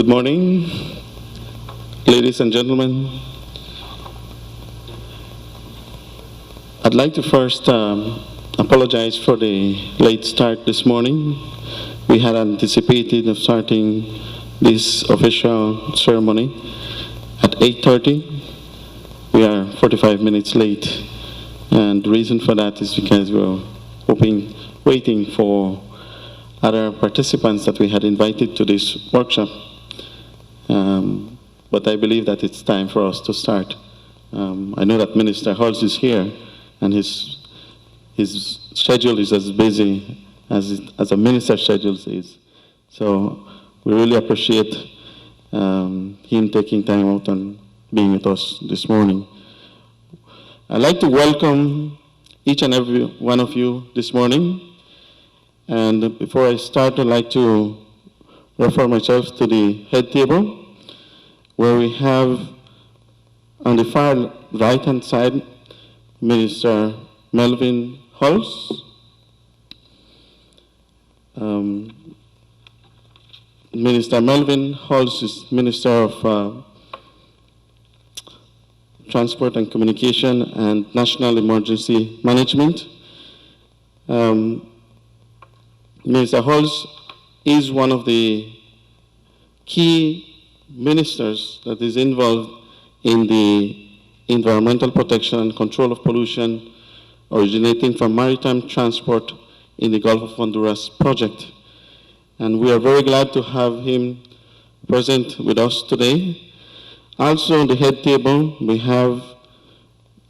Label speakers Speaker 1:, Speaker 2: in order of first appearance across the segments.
Speaker 1: Good morning, ladies and gentlemen. I'd like to first apologize for the late start this morning. We had anticipated of starting this official ceremony at 8:30. We are 45 minutes late, and the reason for that is because we were waiting for other participants that we had invited to this workshop. But I believe that it's time for us to start. I know that Minister Hulse is here, and his schedule is as busy as a minister's schedule is. So we really appreciate him taking time out and being with us this morning. I'd like to welcome each and every one of you this morning. And before I start, I'd like to refer myself to the head table, where we have on the far right-hand side, Minister Melvin Hulse. Minister Melvin Hulse is Minister of Transport and Communication and National Emergency Management. Minister Hulse is one of the key ministers that is involved in the environmental protection and control of pollution originating from maritime transport in the Gulf of Honduras project. And we are very glad to have him present with us today. Also on the head table, we have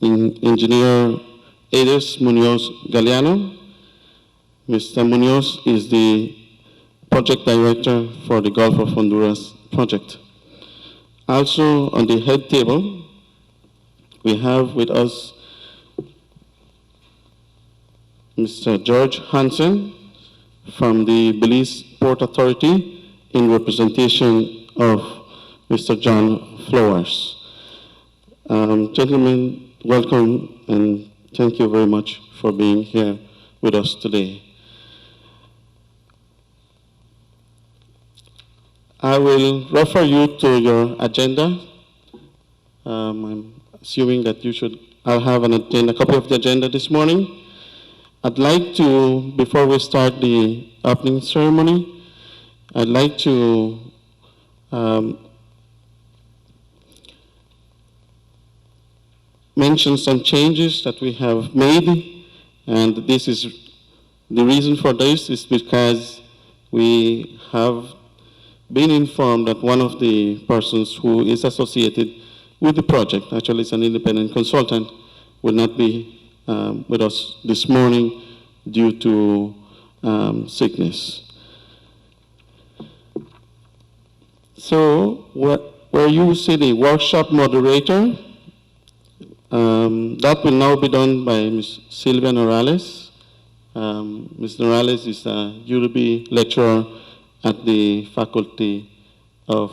Speaker 1: Engineer Edis Munoz Galeano. Mr. Munoz is the project director for the Gulf of Honduras project. Also on the head table, we have with us Mr. George Hansen from the Belize Port Authority in representation of Mr. John Flowers. Gentlemen, welcome and thank you very much for being here with us today. I will refer you to your agenda. I'm assuming that I'll have a copy of the agenda this morning. I'd like to, before we start the opening ceremony, I'd like to mention some changes that we have made, and this is the reason for this is because we have been informed that one of the persons who is associated with the project, actually it's an independent consultant, will not be with us this morning due to sickness. So where you see the workshop moderator, that will now be done by Ms. Sylvia Norales. Ms. Norales is a UWB lecturer at the Faculty of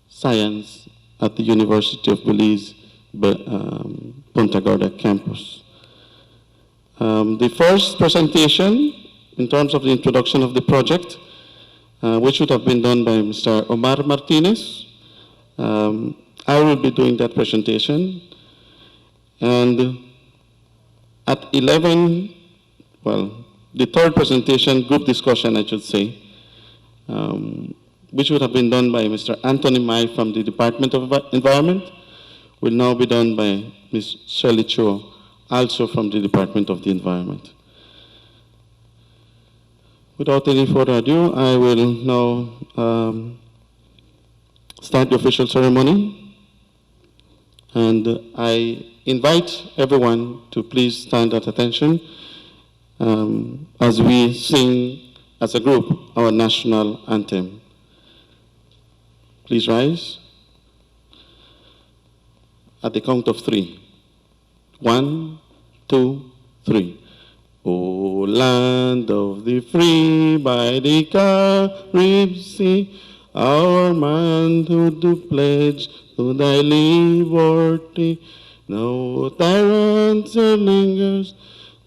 Speaker 1: Science at the University of Belize, Punta Gorda campus. The first presentation, in terms of the introduction of the project, which would have been done by Mr. Omar Martinez, I will be doing that presentation. And at 11, well, the third presentation, group discussion, I should say, which would have been done by Mr. Anthony Mai from the Department of Environment, will now be done by Ms. Shirley Cho, also from the Department of the Environment. Without any further ado, I will now start the official ceremony. And I invite everyone to please stand at attention as we sing as a group our national anthem. Please rise. At the count of 3. 1, 2, 3. O land of the free by the Carib Sea, our manhood do pledge to thy liberty. No tyrant lingers,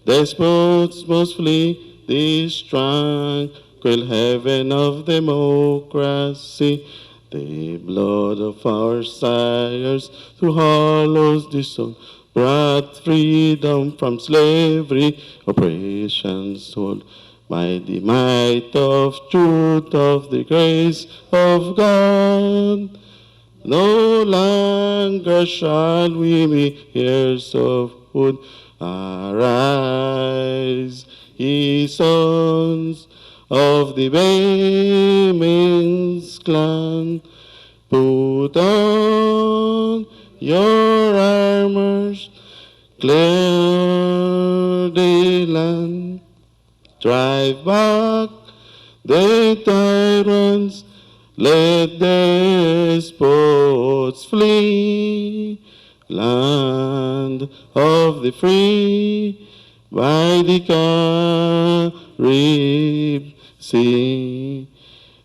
Speaker 1: despots must flee, this strong quail heaven of democracy, the blood of our sires through hollows disowned brought freedom from slavery, oppression sold by the might of truth of the grace of God. No longer shall we be heirs of wood. Arise, ye sons of the Baymen's clan. Put on your armors, clear the land. Drive back the tyrants, let despots flee. Land of the free, by the Carib Sea.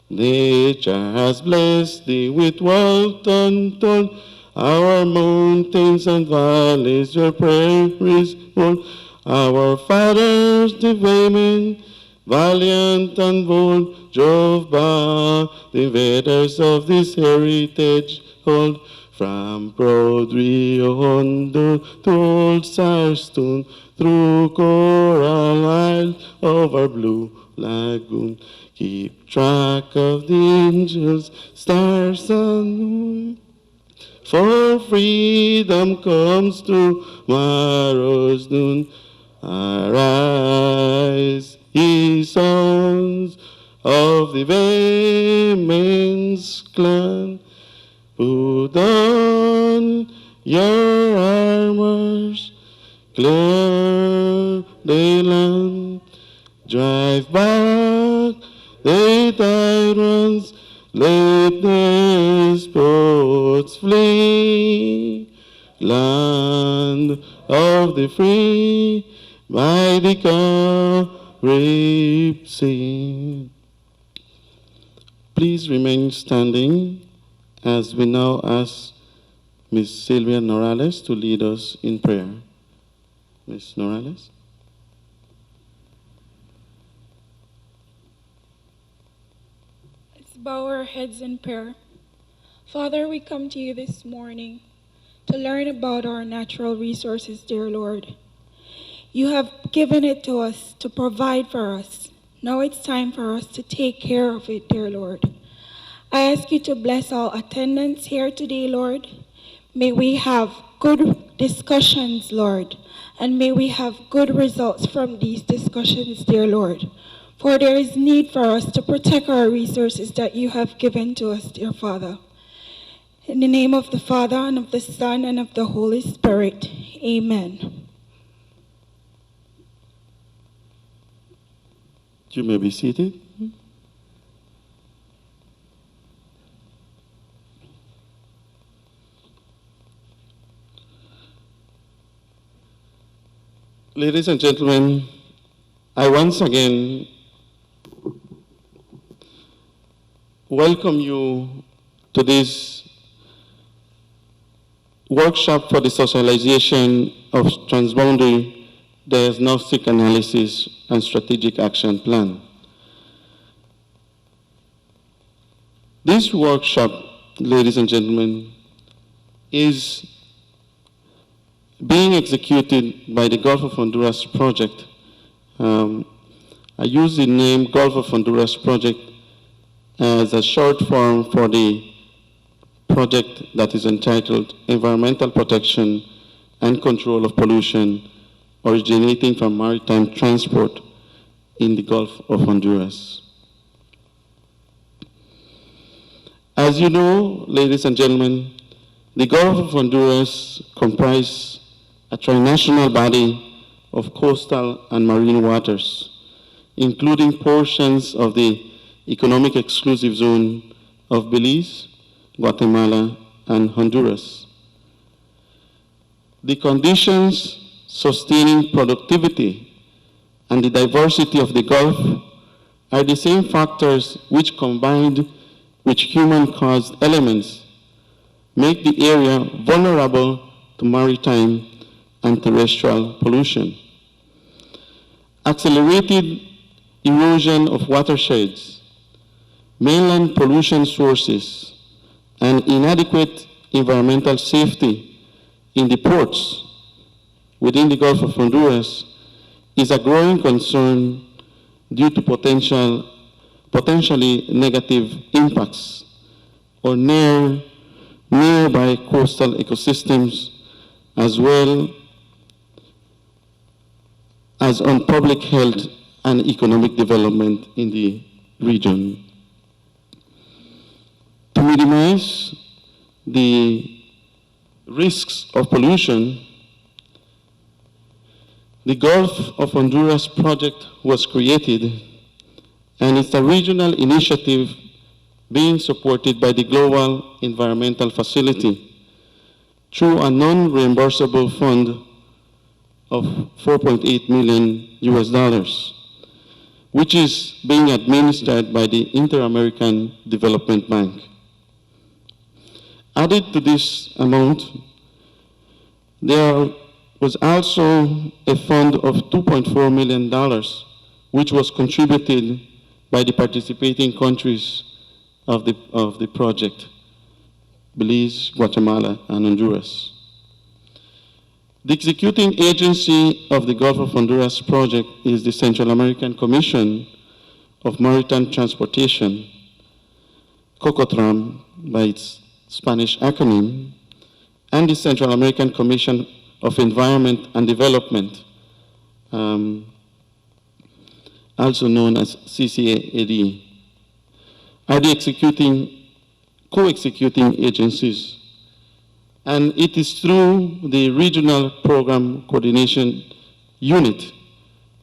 Speaker 1: Nature has blessed thee with wealth untold, our mountains and valleys, your prairies hold. Our fathers, the Baymen, valiant and bold, drove back the invaders of this heritage hold. From proud Rio Hondo to old Sarstone, through Coral Isle, over Blue Lagoon. Keep track of the angels, stars and moon, for freedom comes tomorrow's noon. Arise, ye sons of the Baymen's clan, put on your armors, clear the land, drive back the tyrants, let despots flee. Land of the free, by the Carib Sea. Please remain standing as we now ask Ms. Sylvia Norales to lead us in prayer. Ms. Norales.
Speaker 2: Let's bow our heads in prayer. Father, we come to you this morning to learn about our natural resources, dear Lord. You have given it to us to provide for us. Now it's time for us to take care of it, dear Lord. I ask you to bless all attendants here today, Lord. May we have good discussions, Lord, and may we have good results from these discussions, dear Lord. For there is need for us to protect our resources that you have given to us, dear Father. In the name of the Father, and of the Son, and of the Holy Spirit, amen.
Speaker 1: You may be seated. Ladies and gentlemen, I once again welcome you to this workshop for the socialization of transboundary diagnostic analysis and strategic action plan. This workshop, ladies and gentlemen, is being executed by the Gulf of Honduras Project. I use the name Gulf of Honduras Project as a short form for the project that is entitled Environmental Protection and Control of Pollution Originating from Maritime Transport in the Gulf of Honduras. As you know, ladies and gentlemen, the Gulf of Honduras comprises a trinational body of coastal and marine waters, including portions of the economic exclusive zone of Belize, Guatemala, and Honduras. The conditions sustaining productivity and the diversity of the Gulf are the same factors which, combined with human-caused elements, make the area vulnerable to maritime and terrestrial pollution. Accelerated erosion of watersheds, mainland pollution sources, and inadequate environmental safety in the ports within the Gulf of Honduras is a growing concern due to potentially negative impacts on nearby coastal ecosystems, as well as on public health and economic development in the region. To minimize the risks of pollution, the Gulf of Honduras project was created, and it's a regional initiative being supported by the Global Environmental Facility through a non-reimbursable fund of $4.8 million US, which is being administered by the Inter-American Development Bank. Added to this amount, there was also a fund of $2.4 million, which was contributed by the participating countries of the project, Belize, Guatemala, and Honduras. The executing agency of the Gulf of Honduras project is the Central American Commission of Maritime Transportation, COCOTRAM by its Spanish acronym, and the Central American Commission of Environment and Development, also known as CCAD, are the co-executing agencies. And it is through the Regional Program Coordination Unit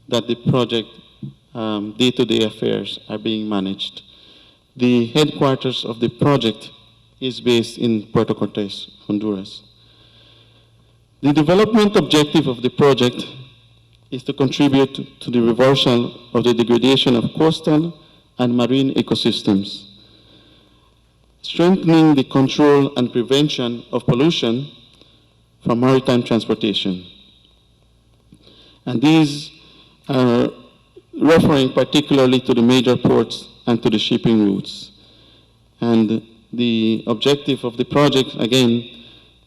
Speaker 1: that the project day-to-day affairs are being managed. The headquarters of the project is based in Puerto Cortes, Honduras. The development objective of the project is to contribute to the reversal of the degradation of coastal and marine ecosystems, strengthening the control and prevention of pollution from maritime transportation. And these are referring particularly to the major ports and to the shipping routes. And the objective of the project, again,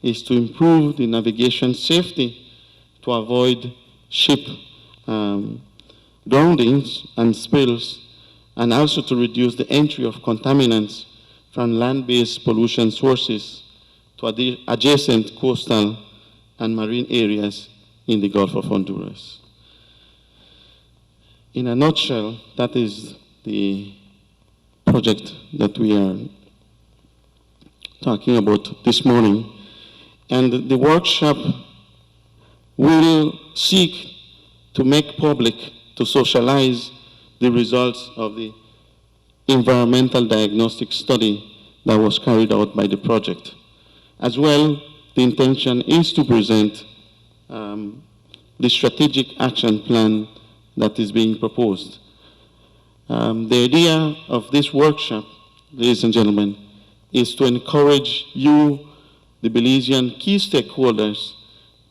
Speaker 1: is to improve the navigation safety to avoid ship groundings and spills, and also to reduce the entry of contaminants from land-based pollution sources to adjacent coastal and marine areas in the Gulf of Honduras. In a nutshell, that is the project that we are talking about this morning. And the workshop will seek to make public, to socialize the results of the environmental diagnostic study that was carried out by the project. As well, the intention is to present the strategic action plan that is being proposed. The idea of this workshop, ladies and gentlemen, is to encourage you, the Belizean key stakeholders,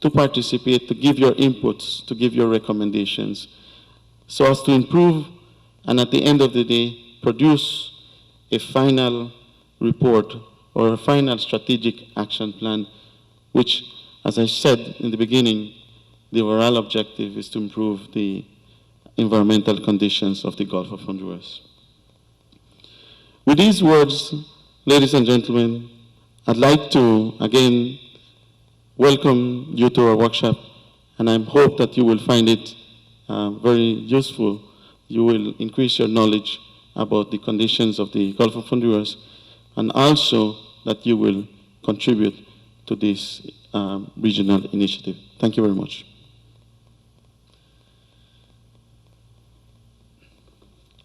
Speaker 1: to participate, to give your inputs, to give your recommendations, so as to improve and at the end of the day, produce a final report or a final strategic action plan, which, as I said in the beginning, the overall objective is to improve the environmental conditions of the Gulf of Honduras. With these words, ladies and gentlemen, I'd like to, again, welcome you to our workshop, and I hope that you will find it very useful. You will increase your knowledge about the conditions of the Gulf of Honduras, and also that you will contribute to this regional initiative. Thank you very much.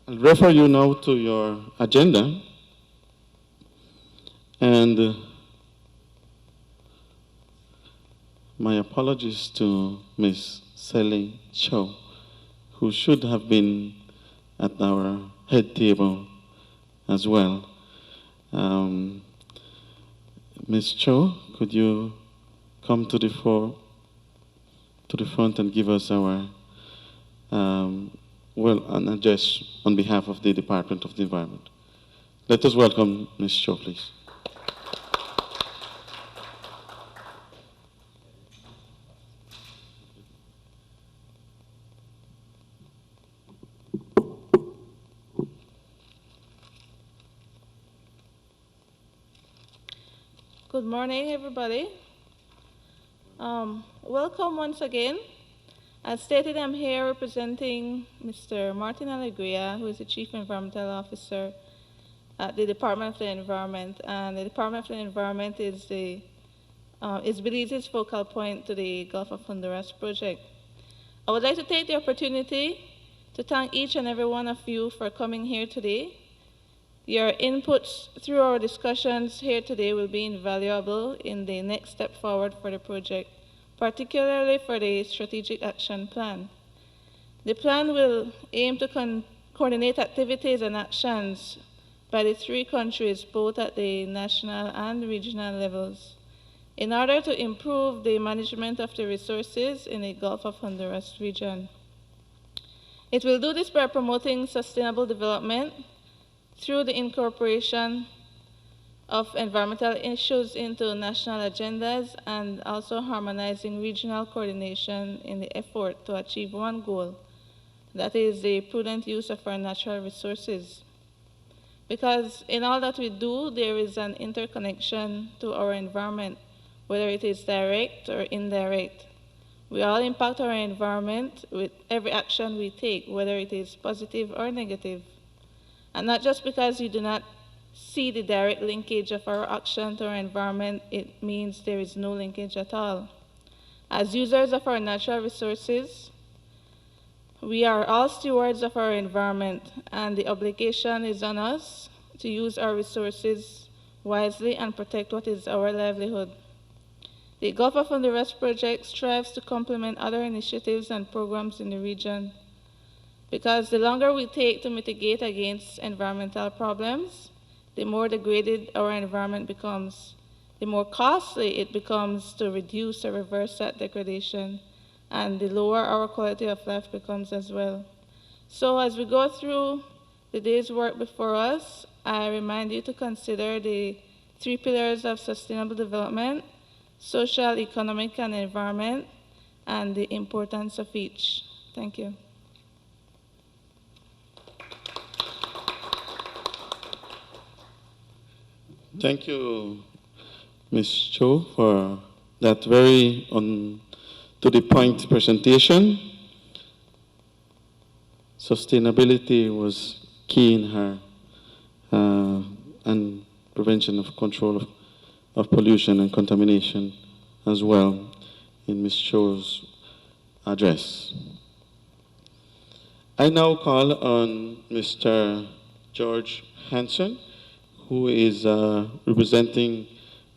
Speaker 1: I'll refer you now to your agenda, and my apologies to Ms. Sally Cho, who should have been at our head table as well. Ms. Cho, could you come to the front and give us our an address on behalf of the Department of the Environment. Let us welcome Ms. Cho, please.
Speaker 3: Good morning, everybody. Welcome once again. As stated, I'm here representing Mr. Martin Alegria, who is the Chief Environmental Officer at the Department of the Environment. And the Department of the Environment is Belize's focal point to the Gulf of Honduras project. I would like to take the opportunity to thank each and every one of you for coming here today. Your inputs through our discussions here today will be invaluable in the next step forward for the project, particularly for the strategic action plan. The plan will aim to coordinate activities and actions by the three countries, both at the national and regional levels, in order to improve the management of the resources in the Gulf of Honduras region. It will do this by promoting sustainable development through the incorporation of environmental issues into national agendas and also harmonizing regional coordination in the effort to achieve one goal, that is the prudent use of our natural resources. Because in all that we do, there is an interconnection to our environment, whether it is direct or indirect. We all impact our environment with every action we take, whether it is positive or negative. And not just because you do not see the direct linkage of our action to our environment, it means there is no linkage at all. As users of our natural resources, we are all stewards of our environment, and the obligation is on us to use our resources wisely and protect what is our livelihood. The Gulf of Honduras project strives to complement other initiatives and programs in the region, because the longer we take to mitigate against environmental problems, the more degraded our environment becomes, the more costly it becomes to reduce or reverse that degradation, and the lower our quality of life becomes as well. So as we go through the day's work before us, I remind you to consider the three pillars of sustainable development: social, economic, and environment, and the importance of each. Thank you.
Speaker 1: Thank you, Ms. Cho, for that very to-the-point presentation. Sustainability was key in her, and prevention of control of pollution and contamination as well in Ms. Cho's address. I now call on Mr. George Hanson, who is representing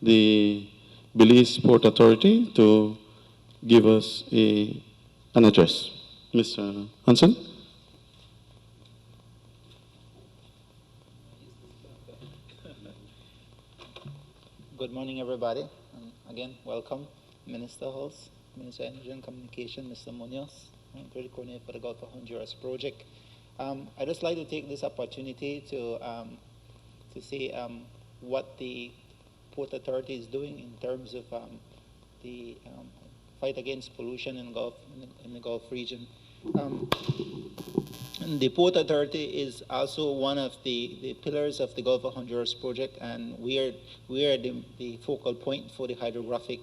Speaker 1: the Belize Port Authority, to give us an address. Mr. Hanson?
Speaker 4: Good morning, everybody. And again, welcome, Minister Hulse, Minister of Energy and Communication, Mr. Munoz, and Project Coordinator for the Gulf of Honduras project. I'd just like to take this opportunity to say what the Port Authority is doing in terms of the fight against pollution in the Gulf region. And the Port Authority is also one of the pillars of the Gulf of Honduras project, and we are the focal point for the hydrographic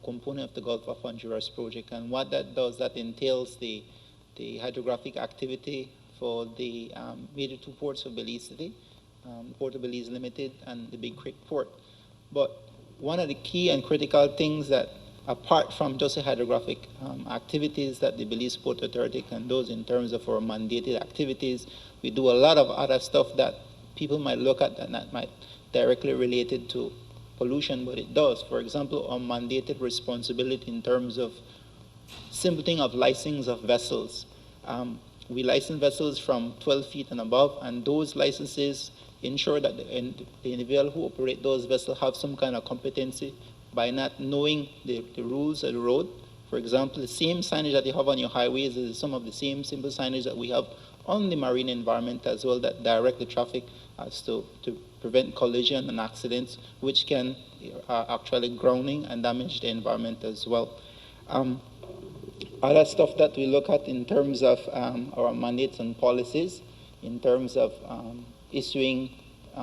Speaker 4: component of the Gulf of Honduras project. And what that does, that entails the hydrographic activity for the major two ports of Belize City, Port of Belize Limited and the Big Creek Port. But one of the key and critical things that, apart from just the hydrographic activities that the Belize Port Authority can do in terms of our mandated activities, we do a lot of other stuff that people might look at and that might directly related to pollution, but it does. For example, our mandated responsibility in terms of simple thing of licensing of vessels. We license vessels from 12 feet and above, and those licenses ensure that the individual who operate those vessels have some kind of competency by not knowing the rules of the road. For example, the same signage that you have on your highways is some of the same simple signage that we have on the marine environment as well, that direct the traffic as to prevent collision and accidents, which can actually grounding and damage the environment as well. Other stuff that we look at in terms of our mandates and policies, in terms of issuing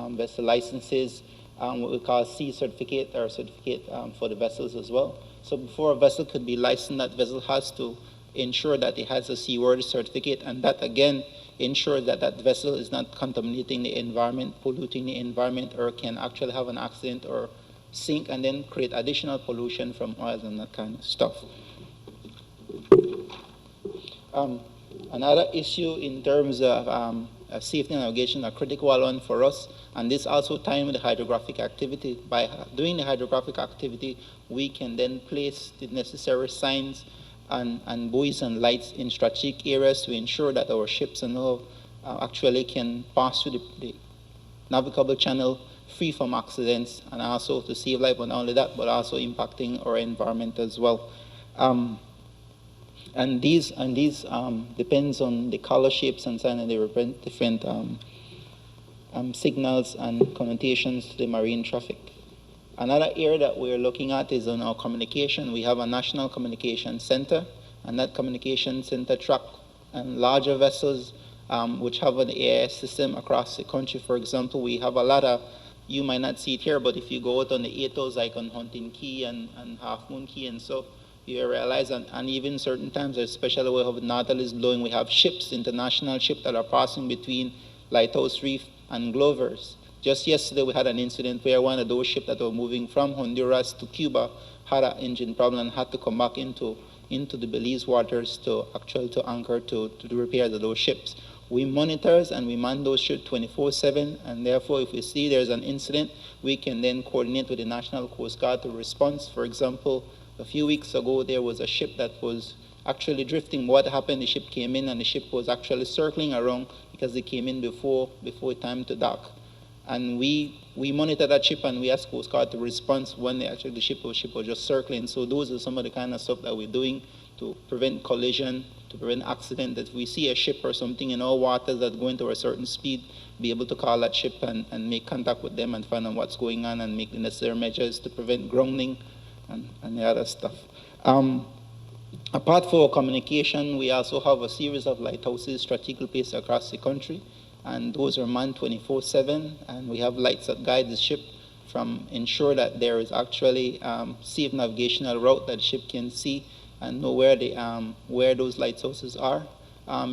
Speaker 4: vessel licenses, what we call C certificate or certificate for the vessels as well. So before a vessel could be licensed, that vessel has to ensure that it has a seaworthy certificate, and that again ensures that that vessel is not contaminating the environment, polluting the environment, or can actually have an accident or sink and then create additional pollution from oils and that kind of stuff. Another issue in terms of safety and navigation, a critical one for us, and this also ties with the hydrographic activity. By doing the hydrographic activity, we can then place the necessary signs and buoys and lights in strategic areas to ensure that our ships and all actually can pass through the navigable channel free from accidents, and also to save life, but not only that, but also impacting our environment as well. And these depends on the color, shapes, and sign, and they represent different signals and connotations to the marine traffic. Another area that we're looking at is on our communication. We have a national communication center, and that communication center track and larger vessels which have an AIS system across the country. For example, we have a lot of, you might not see it here, but if you go out on the ATOs, like on Hunting Key and Half Moon Key and so, you realize, and even certain times, especially when we have northerlies blowing, we have ships, international ships that are passing between Lighthouse Reef and Glovers. Just yesterday, we had an incident where one of those ships that were moving from Honduras to Cuba had an engine problem and had to come back into the Belize waters to anchor to do repairs of those ships. We monitor and we man those ships 24/7, and therefore, if we see there's an incident, we can then coordinate with the National Coast Guard to respond. For example, a few weeks ago, there was a ship that was actually drifting. What happened? The ship came in, and the ship was actually circling around because they came in before time to dock. And we monitor that ship, and we ask Coast Guard to respond when the ship was just circling. So those are some of the kind of stuff that we're doing to prevent collision, to prevent accident. That if we see a ship or something in our waters that's going to a certain speed, be able to call that ship and make contact with them and find out what's going on and make the necessary measures to prevent grounding and the other stuff. Apart from communication, we also have a series of lighthouses strategically placed across the country, and those are manned 24/7, and we have lights that guide the ship from ensure that there is actually safe navigational route that the ship can see and know where those lighthouses are.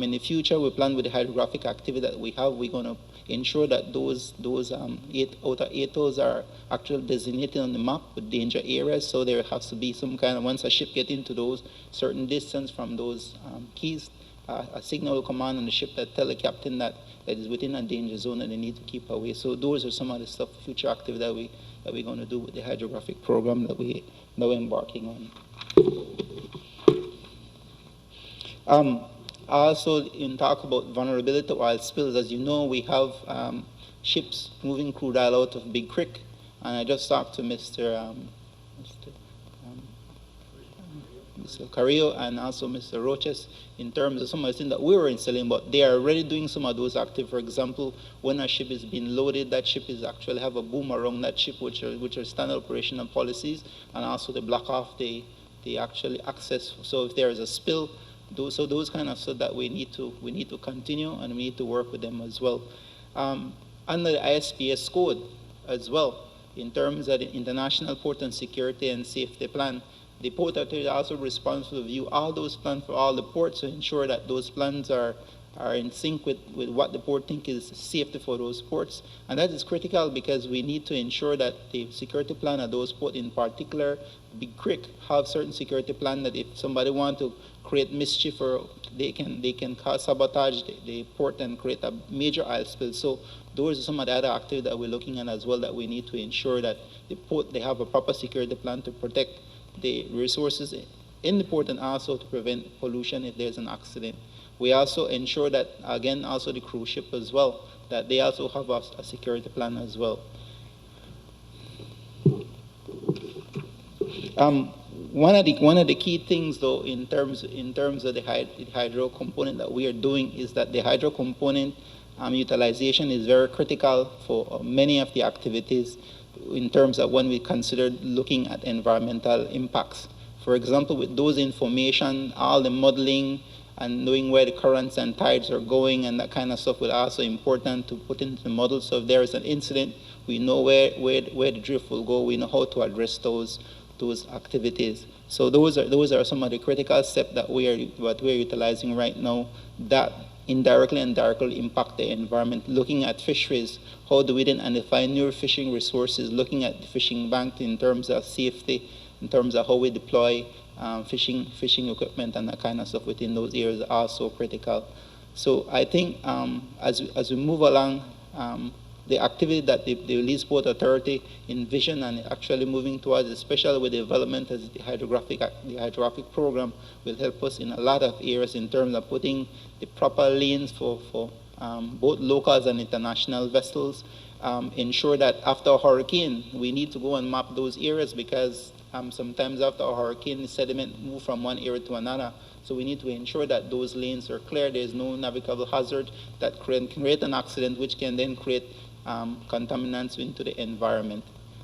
Speaker 4: In the future, we plan with the hydrographic activity that we have, we're going to ensure that those outer ATOs are actually designated on the map with danger areas. So there has to be some kind of, once a ship gets into those certain distance from those keys, a signal will come on the ship that tell the captain that is within a danger zone and they need to keep away. So those are some of the stuff, future activity that we're going to do with the hydrographic program that we're embarking on. Also, in talk about vulnerability to oil spills, as you know, we have ships moving crude oil out of Big Creek, and I just talked to Mr. Carrillo and also Mr. Roches in terms of some of the things that we were installing, but they are already doing some of those active. For example, when a ship is being loaded, that ship is actually have a boom around that ship, which are standard operational policies, and also they block off the actual access. So if there is a spill, those kind of stuff that we need to continue, and we need to work with them as well. Under the ISPS code as well, in terms of the International Port and Security and Safety Plan, the Port Authority is also responsible to review all those plans for all the ports to ensure that those plans are in sync with what the port thinks is safety for those ports. And that is critical because we need to ensure that the security plan of those ports, in particular Big Creek, have certain security plan that if somebody wants to create mischief, or they can cause sabotage the port and create a major oil spill. So those are some of the other activities that we're looking at as well, that we need to ensure that the port, they have a proper security plan to protect the resources in the port and also to prevent pollution if there's an accident. We also ensure that, again, also the cruise ship as well, that they also have a security plan as well. one of the key things, though, in terms of the hydro component that we are doing is that the hydro component utilization is very critical for many of the activities in terms of when we consider looking at environmental impacts. For example, with those information, all the modeling and knowing where the currents and tides are going and that kind of stuff will also important to put into the model. So if there is an incident, we know where the drift will go. We know how to address those activities. So those are some of the critical steps that we're utilizing right now that indirectly and directly impact the environment. Looking at fisheries, how do we then identify new fishing resources? Looking at the fishing bank in terms of safety, in terms of how we deploy fishing equipment and that kind of stuff within those areas are also critical. So I think as we move along, the activity that the Belize Port Authority envision and actually moving towards, especially with the development of the hydrographic program, will help us in a lot of areas in terms of putting the proper lanes for both locals and international vessels. Ensure that after a hurricane, we need to go and map those areas because sometimes after a hurricane, the sediment move from one area to another. So we need to ensure that those lanes are clear. There's no navigable hazard that can create an accident, which can then create contaminants into the environment.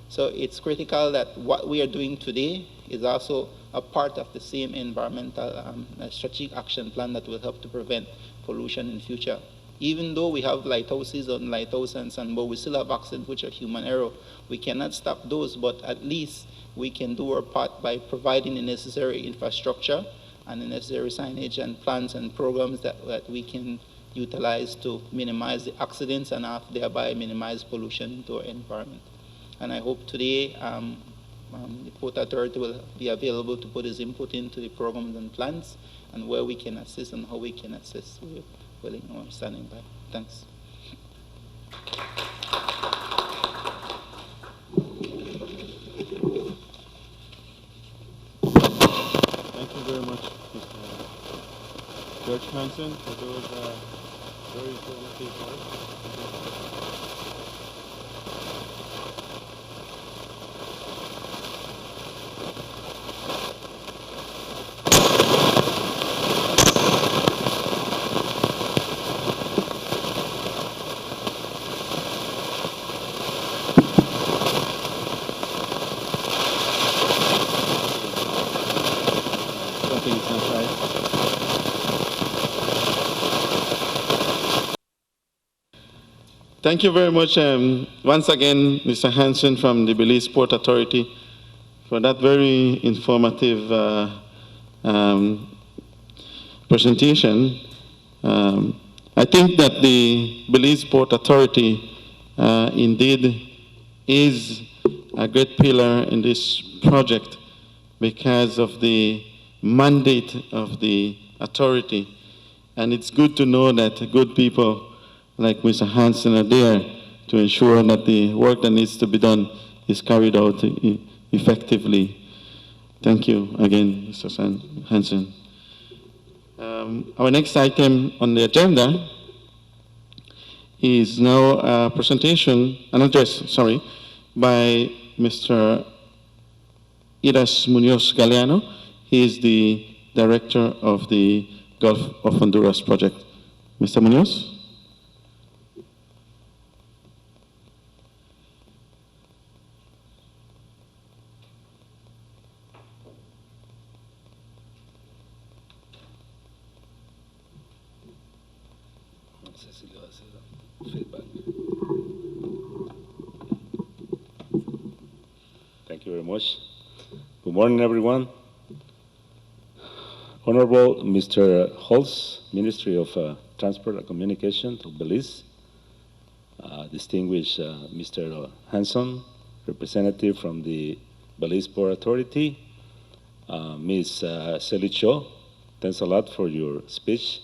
Speaker 4: So it's critical that what we are doing today is also a part of the same environmental strategic action plan that will help to prevent pollution in future. Even though we have lighthouses on lighthouses and but we still have accidents which are human error, we cannot stop those, but at least we can do our part by providing the necessary infrastructure and the necessary signage and plans and programs that we can utilize to minimize the accidents and thereby minimize pollution into our environment. And I hope today the Port Authority will be available to put his input into the programs and plans and where we can assist and how we can assist. We're willing or standing by. Thanks.
Speaker 1: Thank you very much, Mr. George Hansen, for those very informative words. Something is not right. Thank you very much once again, Mr. Hansen from the Belize Port Authority, for that very informative presentation. I think that the Belize Port Authority indeed is a great pillar in this project because of the mandate of the authority. And it's good to know that good people like Mr. Hansen are there to ensure that the work that needs to be done is carried out effectively. Thank you again, Mr. Hansen. Our next item on the agenda is now a presentation, an address, sorry, by Mr. Iras Munoz Galeano. He is the director of the Gulf of Honduras project. Mr. Munoz?
Speaker 5: Thank you very much. Good morning, everyone. Honorable Mr. Holtz, Ministry of Transport and Communication of Belize, distinguished Mr. Hanson, representative from the Belize Port Authority, Ms. Sally Cho, thanks a lot for your speech.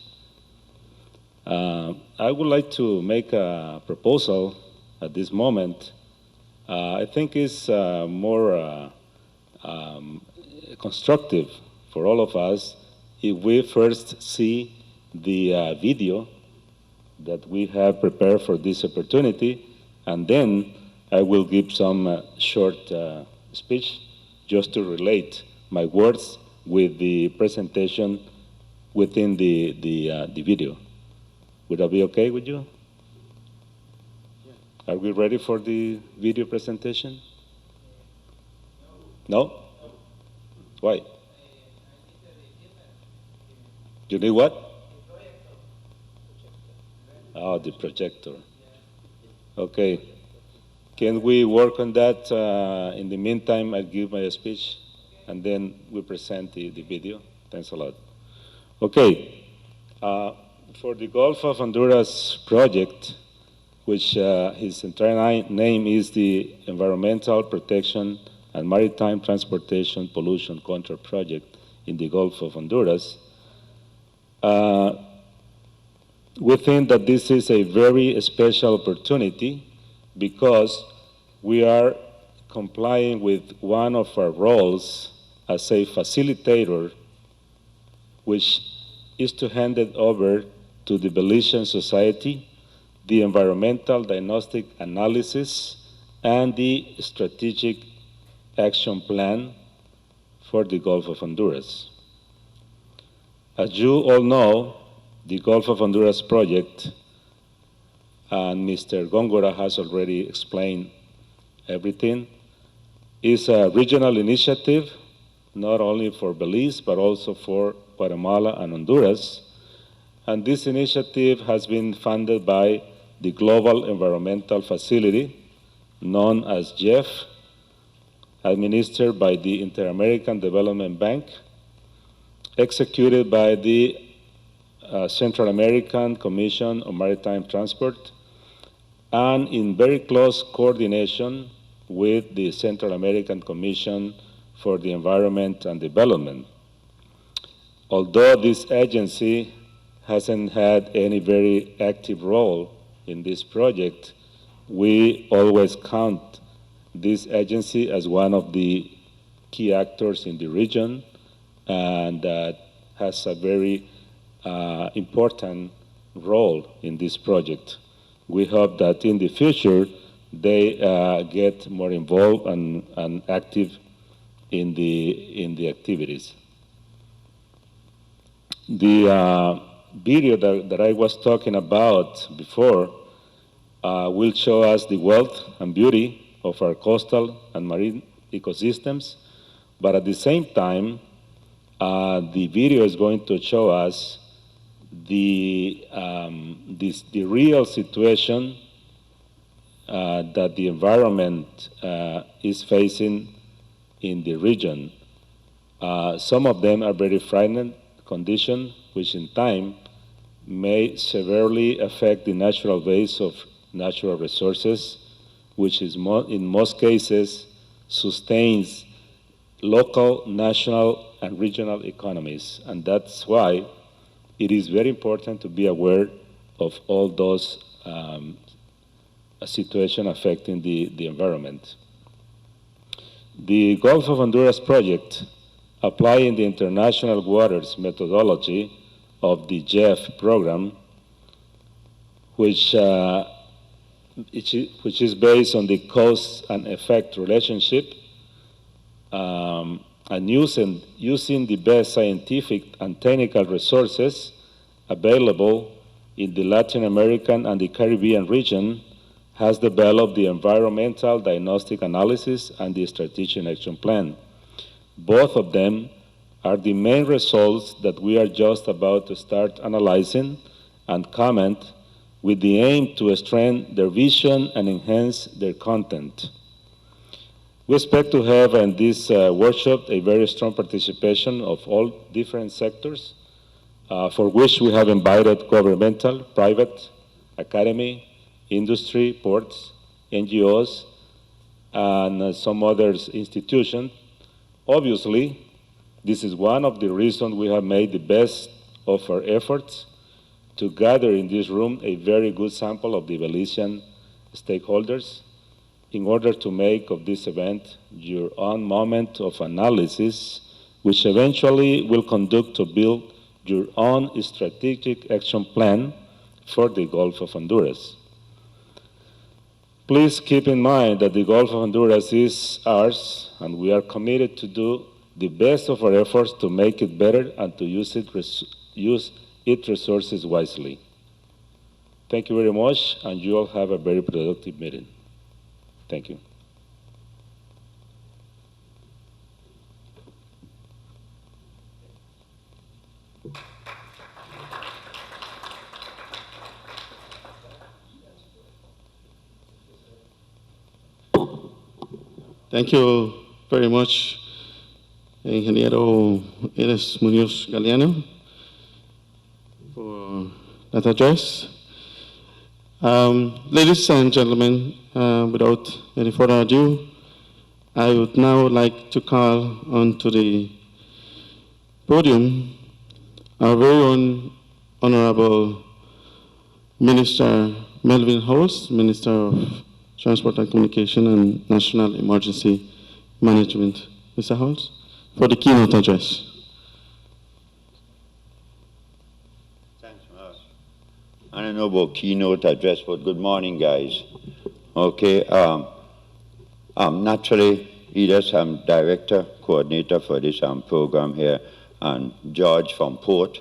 Speaker 5: I would like to make a proposal at this moment. I think it's more constructive for all of us if we first see the video that we have prepared for this opportunity, and then I will give some short speech just to relate my words with the presentation within the video. Would that be okay with you? Are we ready for the video presentation? No? Why? You need what? Oh, the projector. Okay. Can we work on that? In the meantime, I'll give my speech, and then we present the video. Thanks a lot. Okay. For the Gulf of Honduras project, which his entire name is the Environmental Protection and Maritime Transportation Pollution Control Project in the Gulf of Honduras, we think that this is a very special opportunity because we are complying with one of our roles as a facilitator, which is to hand it over to the Belizean Society, the environmental diagnostic analysis, and the strategic action plan for the Gulf of Honduras. As you all know, the Gulf of Honduras project, and Mr. Góngora has already explained everything, is a regional initiative, not only for Belize, but also for Guatemala and Honduras. And this initiative has been funded by the Global Environmental Facility, known as GEF, administered by the Inter-American Development Bank, executed by the Central American Commission on Maritime Transport, and in very close coordination with the Central American Commission for the Environment and Development. Although this agency hasn't had any very active role in this project, we always count this agency as one of the key actors in the region and has a very important role in this project. We hope that in the future they get more involved and active in the activities. The video that I was talking about before will show us the wealth and beauty of our coastal and marine ecosystems, but at the same time, the video is going to show us the real situation that the environment is facing in the region. Some of them are very frightening conditions, which in time may severely affect the natural base of natural resources, which is in most cases sustains local, national, and regional economies. And that's why it is very important to be aware of all those situations affecting the environment. The Gulf of Honduras project, applying the international waters methodology of the GEF program, which is based on the cause and effect relationship, and using the best scientific and technical resources available in the Latin American and the Caribbean region, has developed the environmental diagnostic analysis and the strategic action plan. Both of them are the main results that we are just about to start analyzing and comment with the aim to strengthen their vision and enhance their content. We expect to have in this workshop a very strong participation of all different sectors, for which we have invited governmental, private, academy, industry, ports, NGOs, and some other institutions. Obviously, this is one of the reasons we have made the best of our efforts to gather in this room a very good sample of the Belizean stakeholders in order to make of this event your own moment of analysis, which eventually will conduct to build your own strategic action plan for the Gulf of Honduras. Please keep in mind that the Gulf of Honduras is ours, and we are committed to do the best of our efforts to make it better and to use its resources wisely. Thank you very much, and you all have a very productive meeting. Thank you.
Speaker 1: Thank you very much, Ingeniero Eres Munoz Galeano, for that address. Ladies and gentlemen, without any further ado, I would now like to call onto the podium our very own Honorable Minister Melvin Howells, Minister of Transport and Communication and National Emergency Management. Mr. Howells, for the keynote address.
Speaker 6: Thanks, Mark. I don't know about keynote address, but good morning, guys. Okay, naturally, Edith, I'm director, coordinator for this program here, and George from Port,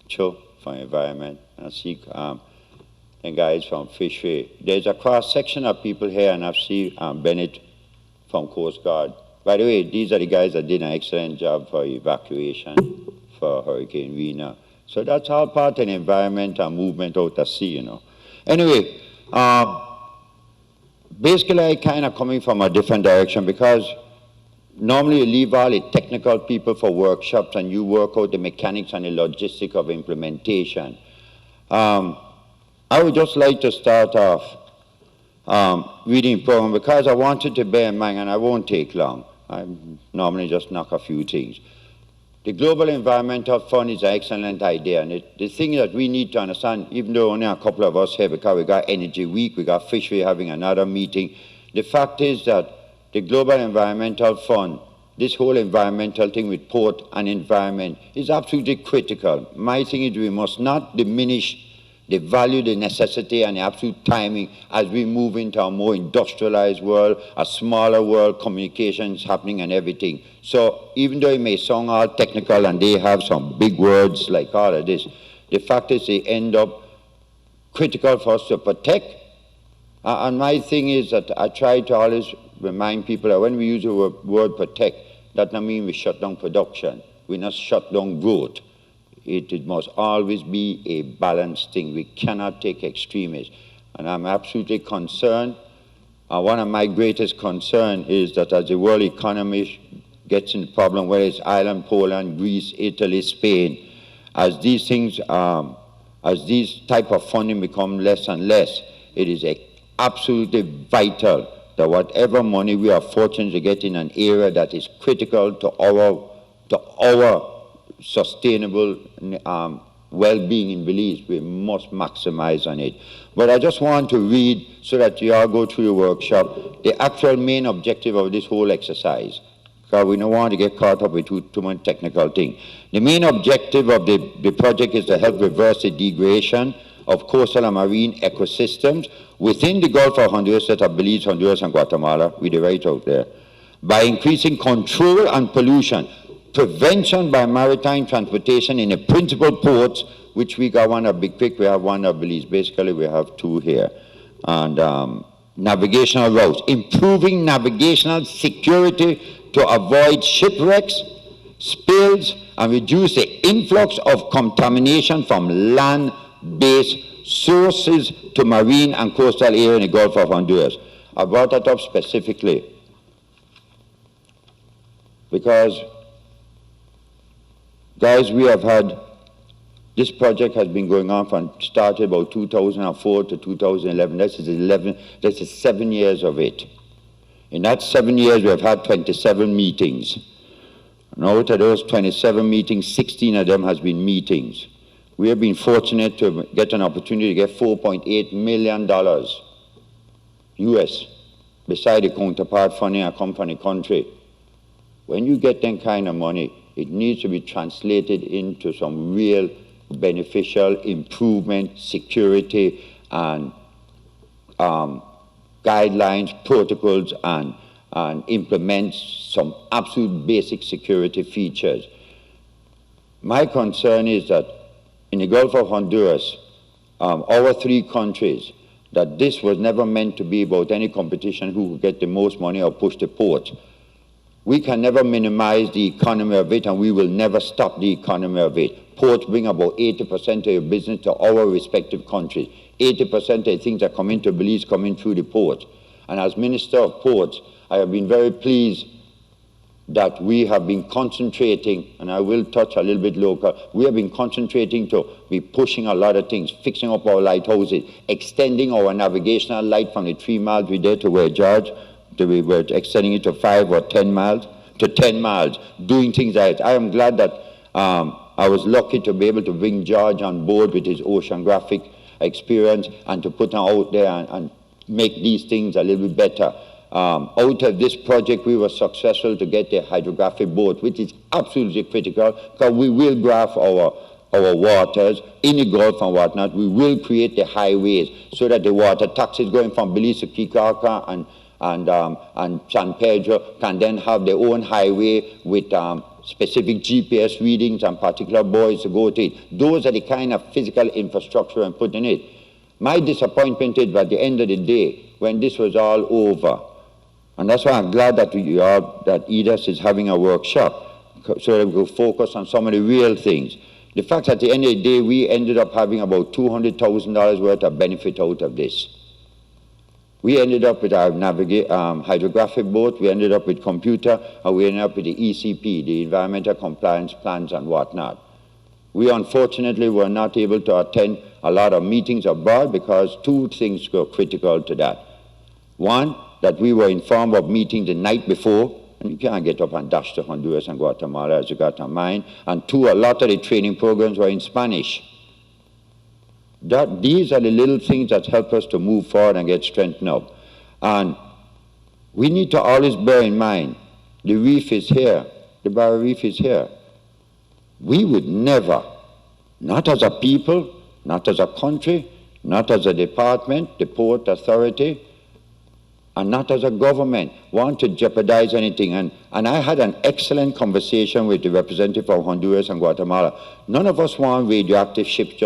Speaker 6: Cho from Environment, and I see and guys from Fishery. There's a cross-section of people here, and I see Bennett from Coast Guard. By the way, these are the guys that did an excellent job for evacuation for Hurricane Rina. So that's all part of the environment and movement out at sea, you know. Anyway, basically I kind of coming from a different direction, because normally you leave all the technical people for workshops and you work out the mechanics and the logistics of implementation. I would just like to start off reading the program, because I wanted to bear in mind, and I won't take long. I normally just knock a few things. The Global Environmental Fund is an excellent idea, and the thing that we need to understand, even though only a couple of us here, because we got Energy Week, we got Fishery having another meeting, the fact is that the Global Environmental Fund, this whole environmental thing with port and environment, is absolutely critical. My thing is we must not diminish the value, the necessity, and the absolute timing as we move into a more industrialized world, a smaller world, communications happening and everything. So even though it may sound all technical and they have some big words like all of this, the fact is they end up critical for us to protect. And my thing is that I try to always remind people that when we use the word protect, that doesn't mean we shut down production. We not shut down growth. It must always be a balanced thing. We cannot take extremes. And I'm absolutely concerned. One of my greatest concerns is that as the world economy gets in problem, whether it's Ireland, Poland, Greece, Italy, Spain, as these things, as these type of funding become less and less, it is absolutely vital that whatever money we are fortunate to get in an area that is critical to our sustainable well-being in Belize, we must maximize on it. But I just want to read, so that you all go through the workshop, the actual main objective of this whole exercise, because we don't want to get caught up with too much technical thing. The main objective of the project is to help reverse the degradation of coastal and marine ecosystems within the Gulf of Honduras, that are Belize, Honduras, and Guatemala, with the right out there, by increasing control and pollution, prevention by maritime transportation in the principal ports, which we got one of Big Creek, we have one of Belize. Basically, we have two here. And navigational routes, improving navigational security to avoid shipwrecks, spills, and reduce the influx of contamination from land-based sources to marine and coastal area in the Gulf of Honduras. I brought that up specifically because, guys, we have had, this project has been going on from, started about 2004 to 2011. This is 7 years of it. In that 7 years, we have had 27 meetings. And out of those 27 meetings, 16 of them has been meetings. We have been fortunate to get an opportunity to get $4.8 million US, beside the counterpart funding that come from the country. When you get that kind of money, it needs to be translated into some real beneficial improvement, security, and guidelines, protocols, and and implement some absolute basic security features. My concern is that in the Gulf of Honduras, our three countries, that this was never meant to be about any competition who would get the most money or push the port. We can never minimize the economy of it, and we will never stop the economy of it. Ports bring about 80% of your business to our respective countries. 80% of the things that come into Belize come in through the port. And as Minister of Ports, I have been very pleased that we have been concentrating, and I will touch a little bit local, we have been concentrating to be pushing a lot of things, fixing up our lighthouses, extending our navigational light from the 3 miles we did to where George, we were extending it to 5 or 10 miles, to 10 miles, doing things like that. I am glad that I was lucky to be able to bring George on board with his oceanographic experience and to put him out there and make these things a little bit better. Out of this project, we were successful to get the hydrographic boat, which is absolutely critical, because we will graph our waters in the Gulf and whatnot. We will create the highways so that the water taxis going from Belize to Kikaka and San Pedro can then have their own highway with specific GPS readings and particular buoys to go to it. Those are the kind of physical infrastructure I'm putting in it. My disappointment is at the end of the day, when this was all over, and that's why I'm glad that that EDAS is having a workshop, so that we will focus on some of the real things. The fact that at the end of the day, we ended up having about $200,000 worth of benefit out of this. We ended up with our hydrographic boat, we ended up with computer, and we ended up with the ECP, the environmental compliance plans and whatnot. We unfortunately were not able to attend a lot of meetings abroad because two things were critical to that. One, that we were informed of meetings the night before, and you can't get up and dash to Honduras and Guatemala as you got on mind. And two, a lot of the training programs were in Spanish. These are the little things that help us to move forward and get strengthened up. And we need to always bear in mind, the reef is here, the barrier reef is here. We would never, not as a people, not as a country, not as a department, the Port Authority, and not as a government, want to jeopardize anything. And I had an excellent conversation with the representative of Honduras and Guatemala. None of us want radioactive ships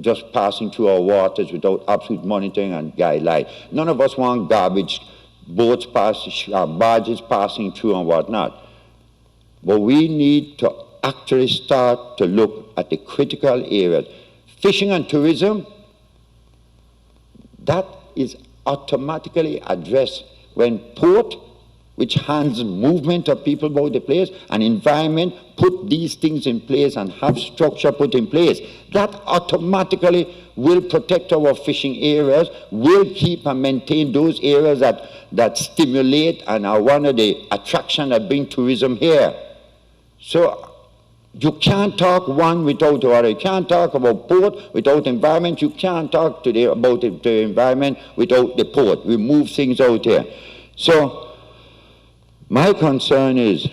Speaker 6: just passing through our waters without absolute monitoring and guidelines. None of us want garbage boats barges passing through and whatnot. But we need to actually start to look at the critical areas. Fishing and tourism, that is automatically addressed when port, which handles movement of people about the place, and environment, put these things in place and have structure put in place. That automatically will protect our fishing areas, will keep and maintain those areas that stimulate and are one of the attractions that bring tourism here. So you can't talk one without the other. You can't talk about port without environment. You can't talk about the environment without the port. We move things out here. So my concern is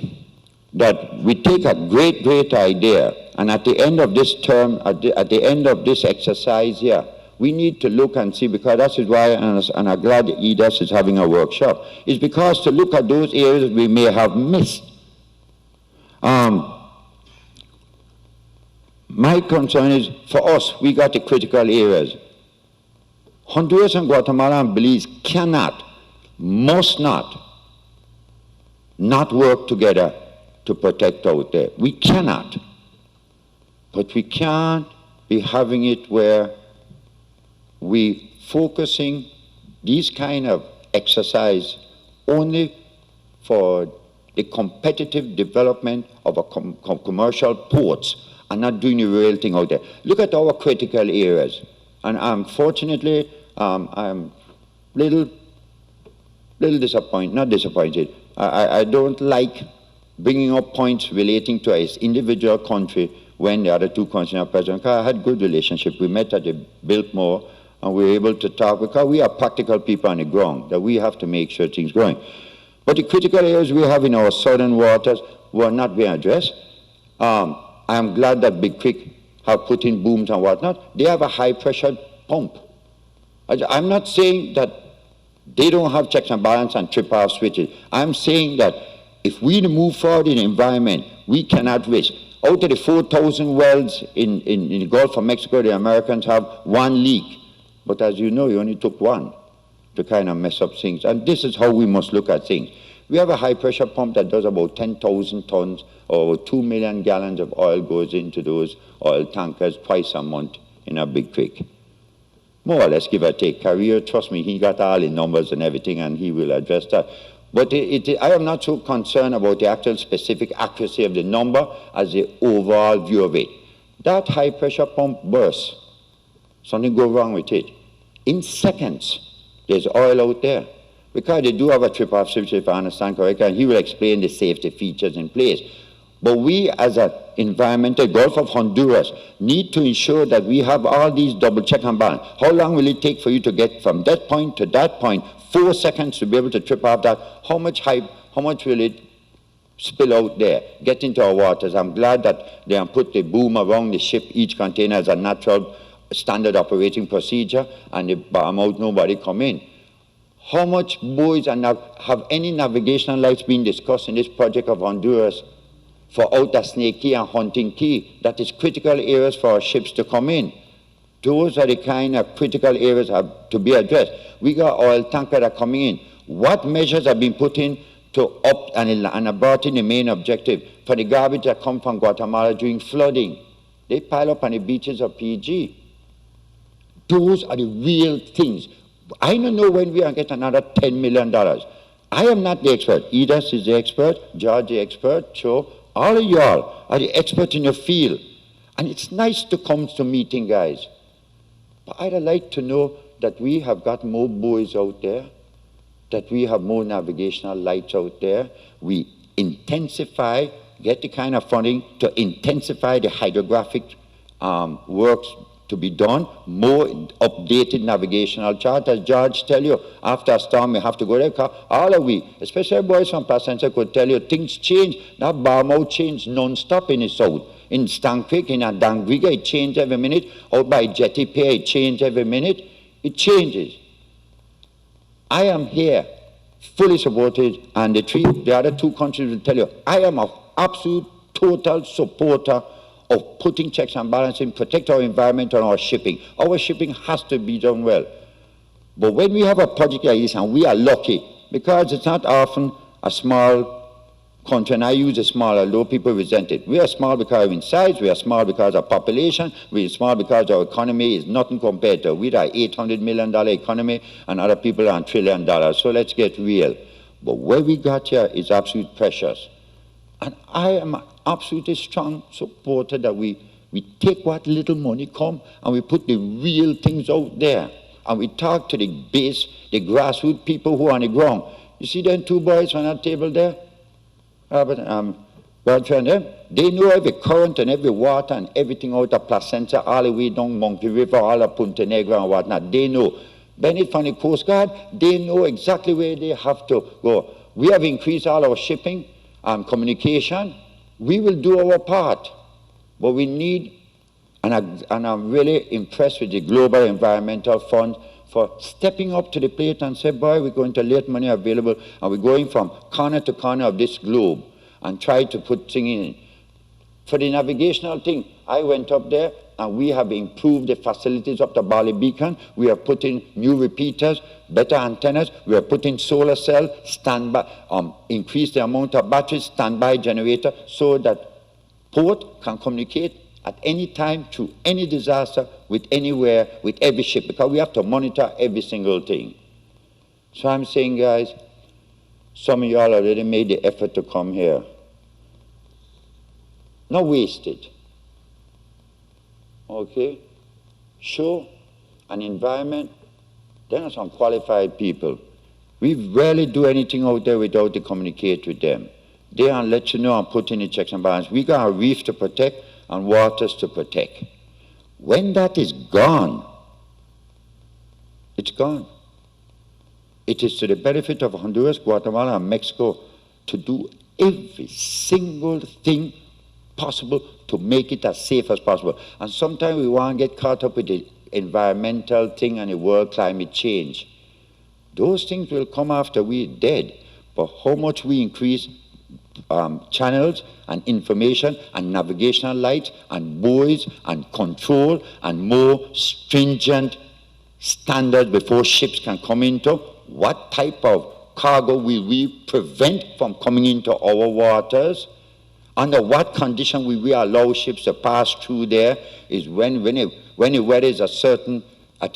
Speaker 6: that we take a great, great idea, and at the end of this term, at the end of this exercise here, we need to look and see, because that is why, and I'm glad EDAS is having a workshop, is because to look at those areas we may have missed. My concern is, for us, we got the critical areas. Honduras and Guatemala and Belize cannot, must not work together to protect out there. We cannot. But we can't be having it where we focusing these kind of exercise only for the competitive development of a commercial ports and not doing the real thing out there. Look at our critical areas. And unfortunately, I'm little disappointed, not disappointed. I don't like bringing up points relating to an individual country when the other two countries are present. I had good relationship. We met at the Biltmore, and we were able to talk, because we are practical people on the ground, that we have to make sure things are going. But the critical areas we have in our southern waters were not being addressed. I am glad that Big Creek have put in booms and whatnot. They have a high-pressure pump. I'm not saying that They don't have checks and balance and trip-off switches. I'm saying that if we move forward in the environment, we cannot risk. Out of the 4,000 wells in the Gulf of Mexico, the Americans have one leak. But as you know, you only took one to kind of mess up things. And this is how we must look at things. We have a high-pressure pump that does about 10,000 tons, or 2 million gallons of oil goes into those oil tankers twice a month in a big creek. More or less, give or take. Career, trust me, he got all the numbers and everything, and he will address that. But I am not so concerned about the actual specific accuracy of the number as the overall view of it. That high-pressure pump bursts. Something go wrong with it. In seconds, there's oil out there. Because they do have a trip-off switch, if I understand correctly, and he will explain the safety features in place. But we, as an environmental Gulf of Honduras, need to ensure that we have all these double check and balance. How long will it take for you to get from that point to that point? 4 seconds to be able to trip off that. How much will it spill out there, get into our waters? I'm glad that they have put the boom around the ship, each container as a natural standard operating procedure, and they bomb out, nobody come in. How much buoys and have any navigational lights been discussed in this project of Honduras for Outer Snake Key and Hunting Key? That is critical areas for our ships to come in. Those are the kind of critical areas have to be addressed. We got oil tankers that are coming in. What measures have been put in to up and about in the main objective for the garbage that come from Guatemala during flooding? They pile up on the beaches of PG. Those are the real things. I don't know when we are going to get another $10 million. I am not the expert. Edith is the expert, George the expert, Joe. All of y'all are the expert in your field. And it's nice to come to meeting, guys. But I'd like to know that we have got more buoys out there, that we have more navigational lights out there. We intensify, get the kind of funding to intensify the hydrographic works to be done, more updated navigational chart. As George tell you, after a storm, we have to go there. All of we, especially boys from Placentia, could tell you things change. That Barmouth changed non-stop in the south. In Stank Creek, in Dangriga, it changed every minute. Out by Jetty Pier, it changed every minute. It changes. I am here, fully supported, and the other two countries will tell you, I am an absolute, total supporter of putting checks and balances, protect our environment and our shipping. Our shipping has to be done well. But when we have a project like this, and we are lucky, because it's not often a small country, and I use a small, although people resent it. We are small because of in size, we are small because of population, we are small because our economy is nothing compared to. We are $800 million economy, and other people are $1 trillion. So let's get real. But what we got here is absolutely precious. And I am an absolutely strong supporter that we take what little money come and we put the real things out there. And we talk to the base, the grassroots people who are on the ground. You see them two boys on that table there? Godfrey and them? They know every current and every water and everything out of Placentia, all the way down Monkey River, all of Punta Negra and whatnot. They know. Bennett from the Coast Guard, they know exactly where they have to go. We have increased all our shipping and communication. We will do our part. But we need, and I'm really impressed with the Global Environmental Fund for stepping up to the plate and say, boy, we're going to let money available, and we're going from corner to corner of this globe and try to put things in. For the navigational thing, I went up there, and we have improved the facilities up to Bali Beacon. We are putting new repeaters, better antennas. We are putting solar cell, standby, increase the amount of batteries, standby generator, so that port can communicate at any time through any disaster with anywhere, with every ship, because we have to monitor every single thing. So I'm saying, guys, some of y'all already made the effort to come here. Not waste it. Okay? Show an environment. There are some qualified people. We rarely do anything out there without to communicate with them. They will let you know and put in the checks and balances. We got a reef to protect and waters to protect. When that is gone, it's gone. It is to the benefit of Honduras, Guatemala, and Mexico to do every single thing possible to make it as safe as possible. And sometimes we want to get caught up with the environmental thing and the world climate change. Those things will come after we're dead. But how much we increase channels and information and navigational lights and buoys and control and more stringent standards before ships can come into, what type of cargo will we prevent from coming into our waters? Under what condition will we allow ships to pass through there is when the weather is at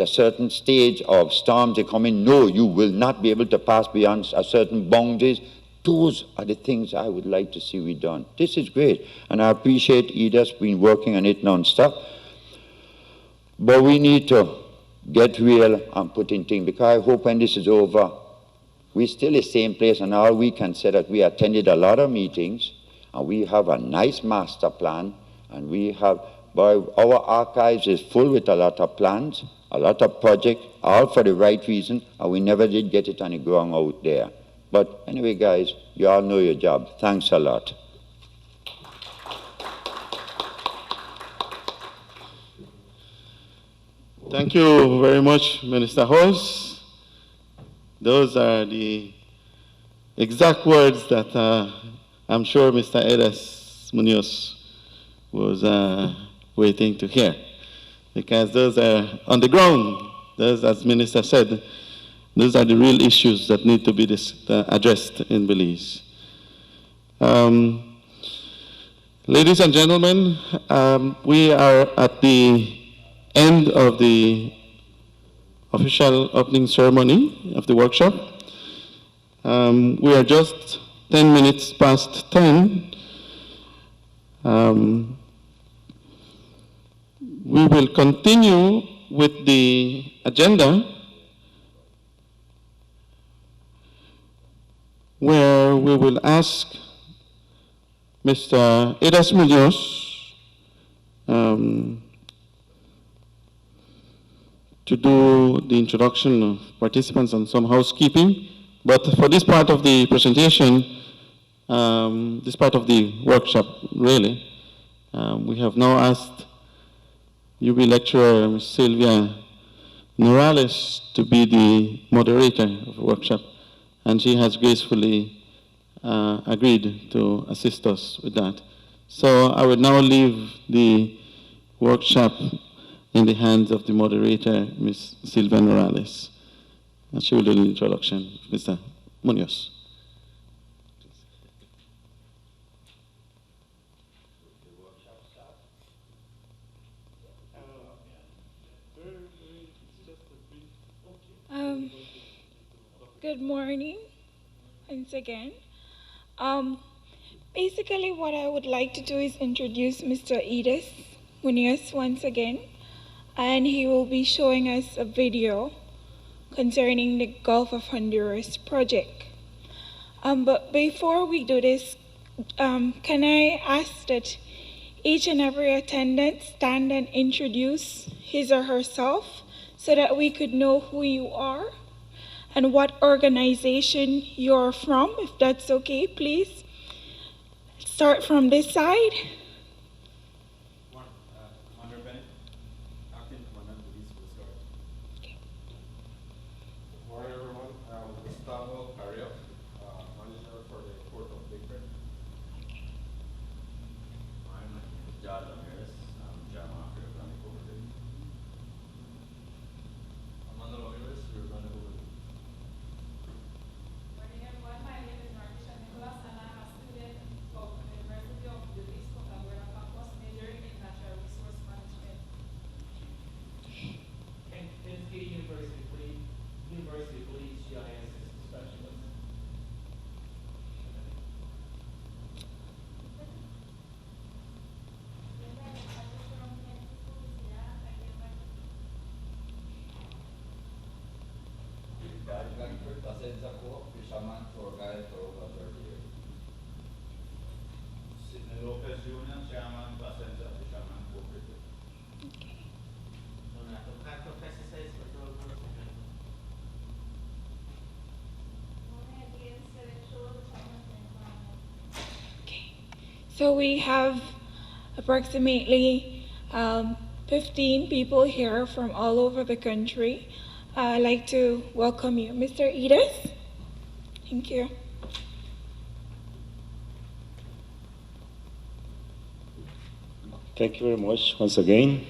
Speaker 6: a certain stage of storms, they come in, no, you will not be able to pass beyond a certain boundaries. Those are the things I would like to see we done. This is great, and I appreciate Ida's been working on it non-stop. But we need to get real and put in things, because I hope when this is over, we're still the same place, and all we can say that we attended a lot of meetings, and we have a nice master plan, and we have, boy, our archives is full with a lot of plans, a lot of projects, all for the right reason, and we never did get it on the ground out there. But anyway, guys, you all know your job. Thanks a lot.
Speaker 1: Thank you very much, Minister Holz. Those are the exact words that I'm sure Mr. Edas Munoz was waiting to hear, because those are on the ground. Those, as Minister said, those are the real issues that need to be addressed in Belize. Ladies and gentlemen, we are at the end of the official opening ceremony of the workshop. We are just 10 minutes past 10. We will continue with the agenda, where we will ask Mr. Edas Munoz to do the introduction of participants and some housekeeping. But for this part of the presentation, this part of the workshop, really, we have now asked UB lecturer Ms. Sylvia Norales to be the moderator of the workshop, and she has gracefully agreed to assist us with that. So I would now leave the workshop in the hands of the moderator, Ms. Sylvia Norales. And she will do the introduction, Mr. Munoz.
Speaker 2: Good morning, once again. Basically, what I would like to do is introduce Mr. Edas Munoz once again, and he will be showing us a video concerning the Gulf of Honduras project. But before we do this, can I ask that each and every attendant stand and introduce his or herself so that we could know who you are and what organization you're from, if that's okay, please. Start from this side.
Speaker 7: Commander Bennett, Acting Commandant Police Coast Guard.
Speaker 2: Okay.
Speaker 7: Good morning, everyone. I'm Gustavo Carrillo, Manager for the Port of Big Bear. I'm John Ramirez. I'm Jam After Running Over the Amanda Ramirez, you're running over the
Speaker 8: Morning, everyone. My name is Martisha Nicholas, and I'm a student of the University of Belize, Cotabuena campus, majoring in natural resource management.
Speaker 9: And Penske University Belize GIS Specialist.
Speaker 7: Sidney Lopez Jr., Chairman, Passenger Fisherman Cooperative.
Speaker 9: Donato Cato, Pesticides Control Group.
Speaker 2: So we have approximately 15 people here from all over the country. I'd like to welcome you. Mr. Edith? Thank you.
Speaker 5: Thank you very much once again.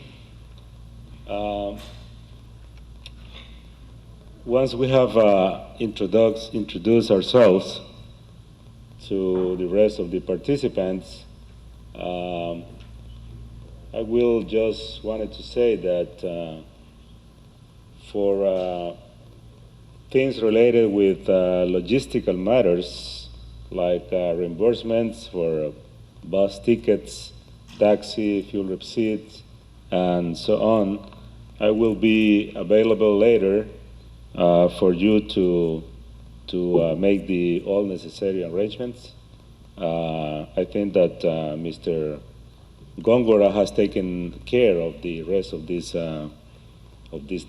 Speaker 5: Once we have introduced ourselves to the rest of the participants, I will just wanted to say that for things related with logistical matters like reimbursements for bus tickets, taxi, fuel receipts, and so on, I will be available later for you to make the all necessary arrangements. I think that Mr. Gongora has taken care of the rest of these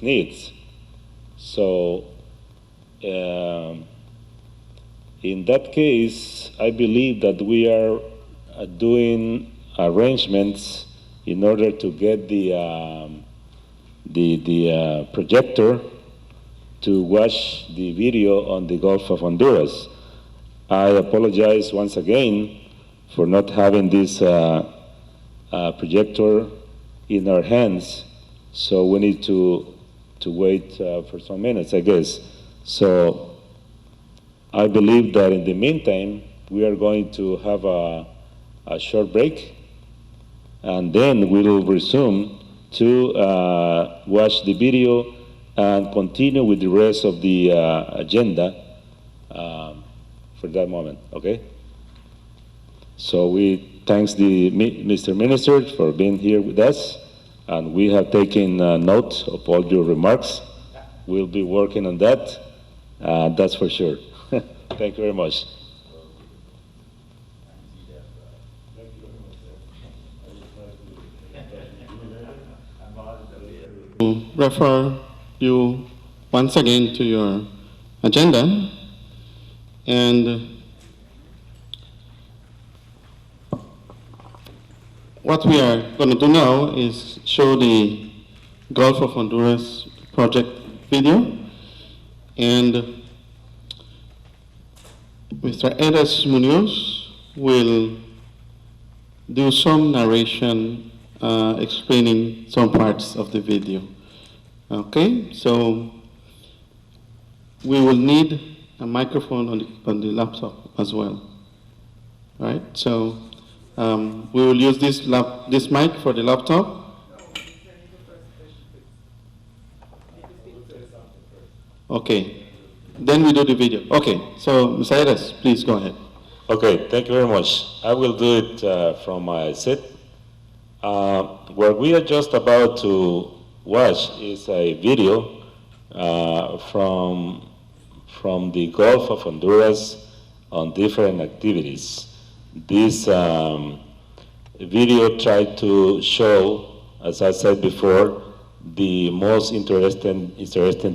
Speaker 5: needs. So in that case, I believe that we are doing arrangements in order to get the projector to watch the video on the Gulf of Honduras. I apologize once again for not having this projector in our hands, so we need to wait for some minutes, I guess. So I believe that in the meantime, we are going to have a short break, and then we will resume to watch the video and continue with the rest of the agenda for that moment, okay? So we thanks the Mr. Minister for being here with us, and we have taken note of all your remarks. We'll be working on that, that's for sure. Thank you very much.
Speaker 1: Refer you once again to your agenda, and what we are going to do now is show the Gulf of Honduras project video, and Mr. Eres Munoz will do some narration explaining some parts of the video. Okay, so we will need a microphone on the laptop as well. All right, so we will use this mic for the laptop. Okay, then we do the video. Okay, so Mr. Eres, please go ahead.
Speaker 5: Okay, thank you very much. I will do it from my seat. What we are just about to watch is a video from the Gulf of Honduras on different activities. This video tried to show, as I said before, the most interesting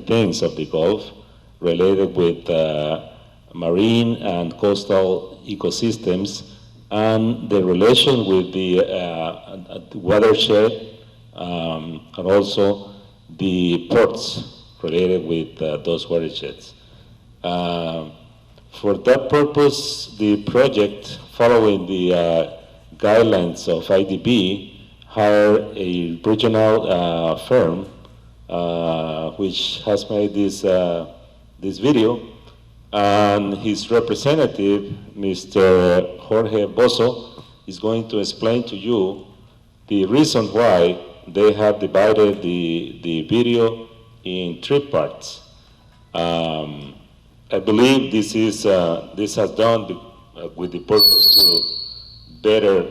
Speaker 5: things of the Gulf related with marine and coastal ecosystems and the relation with the watershed and also the ports related with those watersheds. For that purpose, the project, following the guidelines of IDB, hired a regional firm which has made this video, and his representative, Mr. Jorge Bozo, is going to explain to you the reason why they have divided the video in 3 parts. I believe this has done with the purpose to better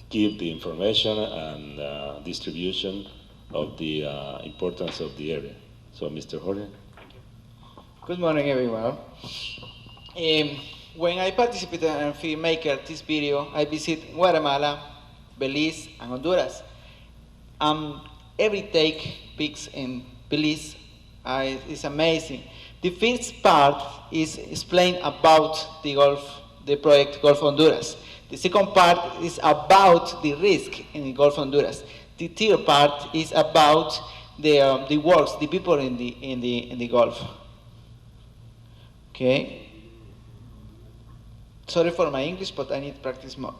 Speaker 5: give the information and distribution of the importance of the area. So, Mr. Jorge.
Speaker 10: Good morning, everyone. When I participated in Filmmaker this video, I visited Guatemala, Belize, and Honduras. Every take pics in Belize is amazing. The first part is explained about the project Gulf Honduras. The second part is about the risk in the Gulf Honduras. The third part is about the works, the people in the Gulf. Okay. Sorry for my English, but I need to practice more.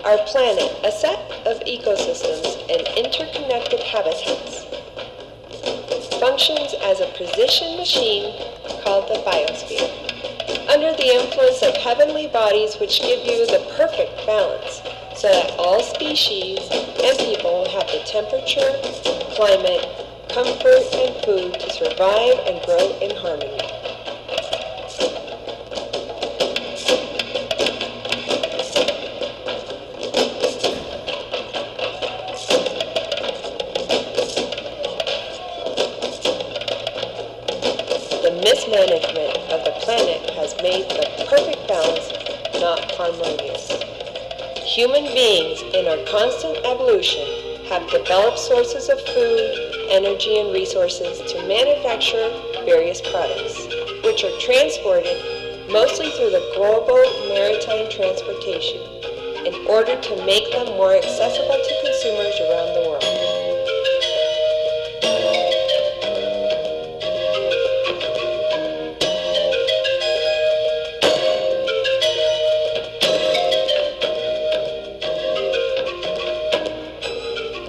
Speaker 11: Our planet, a set of ecosystems and interconnected habitats, functions as a precision machine called the biosphere. Under the influence of heavenly bodies which give you the perfect balance, so that all species and people will have the temperature, climate, comfort, and food to survive and grow in harmony. The mismanagement of the planet has made the perfect balance not harmonious. Human beings in our constant evolution have developed sources of food, energy, and resources to manufacture various products, which are transported mostly through the global maritime transportation in order to make them more accessible to consumers around the world.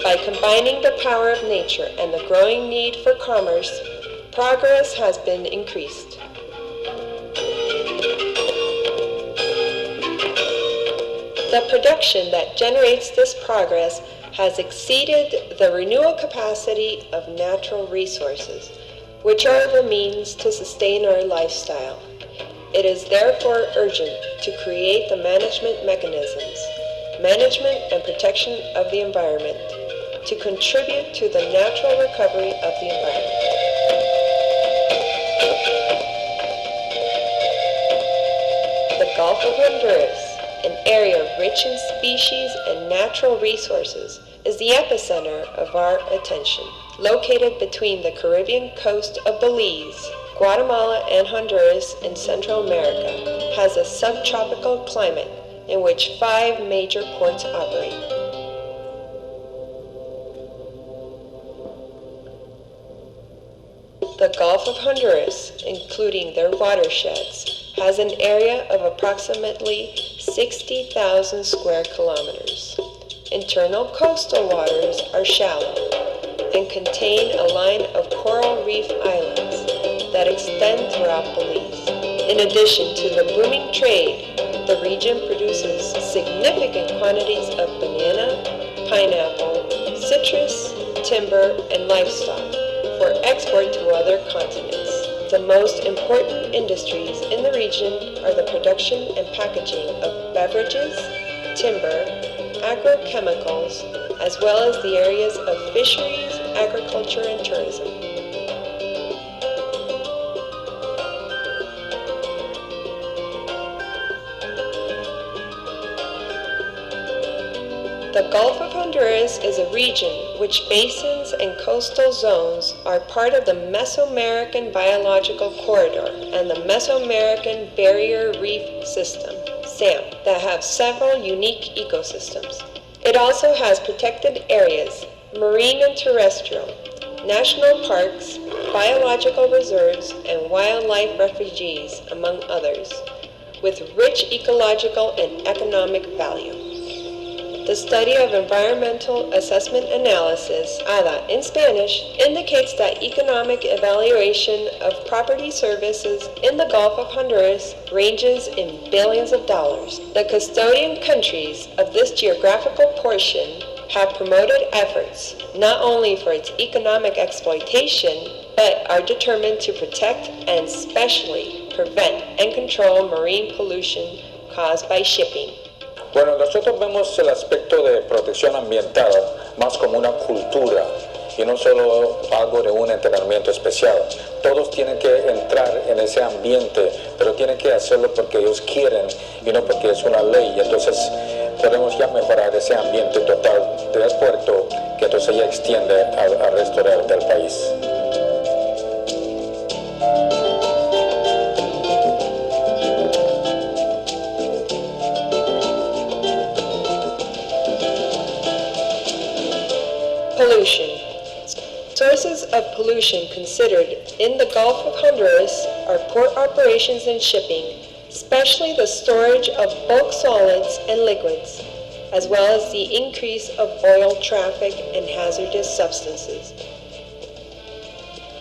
Speaker 11: By combining the power of nature and the growing need for commerce, progress has been increased. The production that generates this progress has exceeded the renewal capacity of natural resources, which are the means to sustain our lifestyle. It is therefore urgent to create the management mechanisms, management and protection of the environment, to contribute to the natural recovery of the environment. The Gulf of Honduras, an area rich in species and natural resources, is the epicenter of our attention. Located between the Caribbean coast of Belize, Guatemala, and Honduras in Central America, has a subtropical climate in which 5 major ports operate. The Gulf of Honduras, including their watersheds, has an area of approximately 60,000 square kilometers. Internal coastal waters are shallow and contain a line of coral reef islands that extend throughout Belize. In addition to the booming trade, the region produces significant quantities of banana, pineapple, citrus, timber, and livestock for export to other continents. The most important industries in the region are the production and packaging of beverages, timber, agrochemicals, as well as the areas of fisheries, agriculture, and tourism. The Gulf of Honduras is a region which basins and coastal zones are part of the Mesoamerican Biological Corridor and the Mesoamerican Barrier Reef System, SAM, that have several unique ecosystems. It also has protected areas, marine and terrestrial, national parks, biological reserves, and wildlife refuges, among others, with rich ecological and economic value. The study of environmental assessment analysis, ADA in Spanish, indicates that economic evaluation of property services in the Gulf of Honduras ranges in billions of dollars. The custodian countries of this geographical portion have promoted efforts not only for its economic exploitation, but are determined to protect and especially prevent and control marine pollution caused by shipping.
Speaker 12: Bueno, nosotros vemos el aspecto de protección ambiental más como una cultura y no solo algo de un entrenamiento especial. Todos tienen que entrar en ese ambiente, pero tienen que hacerlo porque ellos quieren y no porque es una ley. Y entonces podemos ya mejorar ese ambiente total del puerto que entonces ya extiende al resto del país.
Speaker 11: pollution considered in the Gulf of Honduras are port operations and shipping, especially the storage of bulk solids and liquids, as well as the increase of oil traffic and hazardous substances.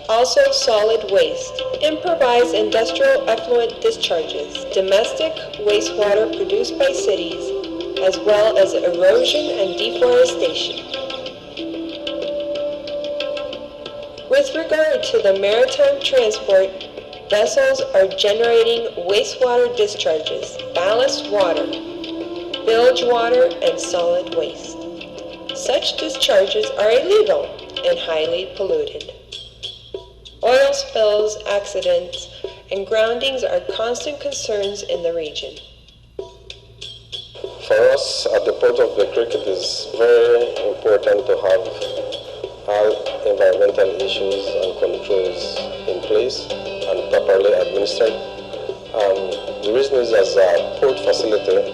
Speaker 11: Also solid waste, improvised industrial effluent discharges, domestic wastewater produced by cities, as well as erosion and deforestation. With regard to the maritime transport, vessels are generating wastewater discharges, ballast water, bilge water, and solid waste. Such discharges are illegal and highly polluted. Oil spills, accidents, and groundings are constant concerns in the region.
Speaker 7: For us at the Port of the Creek, it is very important to have all environmental issues and controls in place and properly administered. The reason is, as a port facility,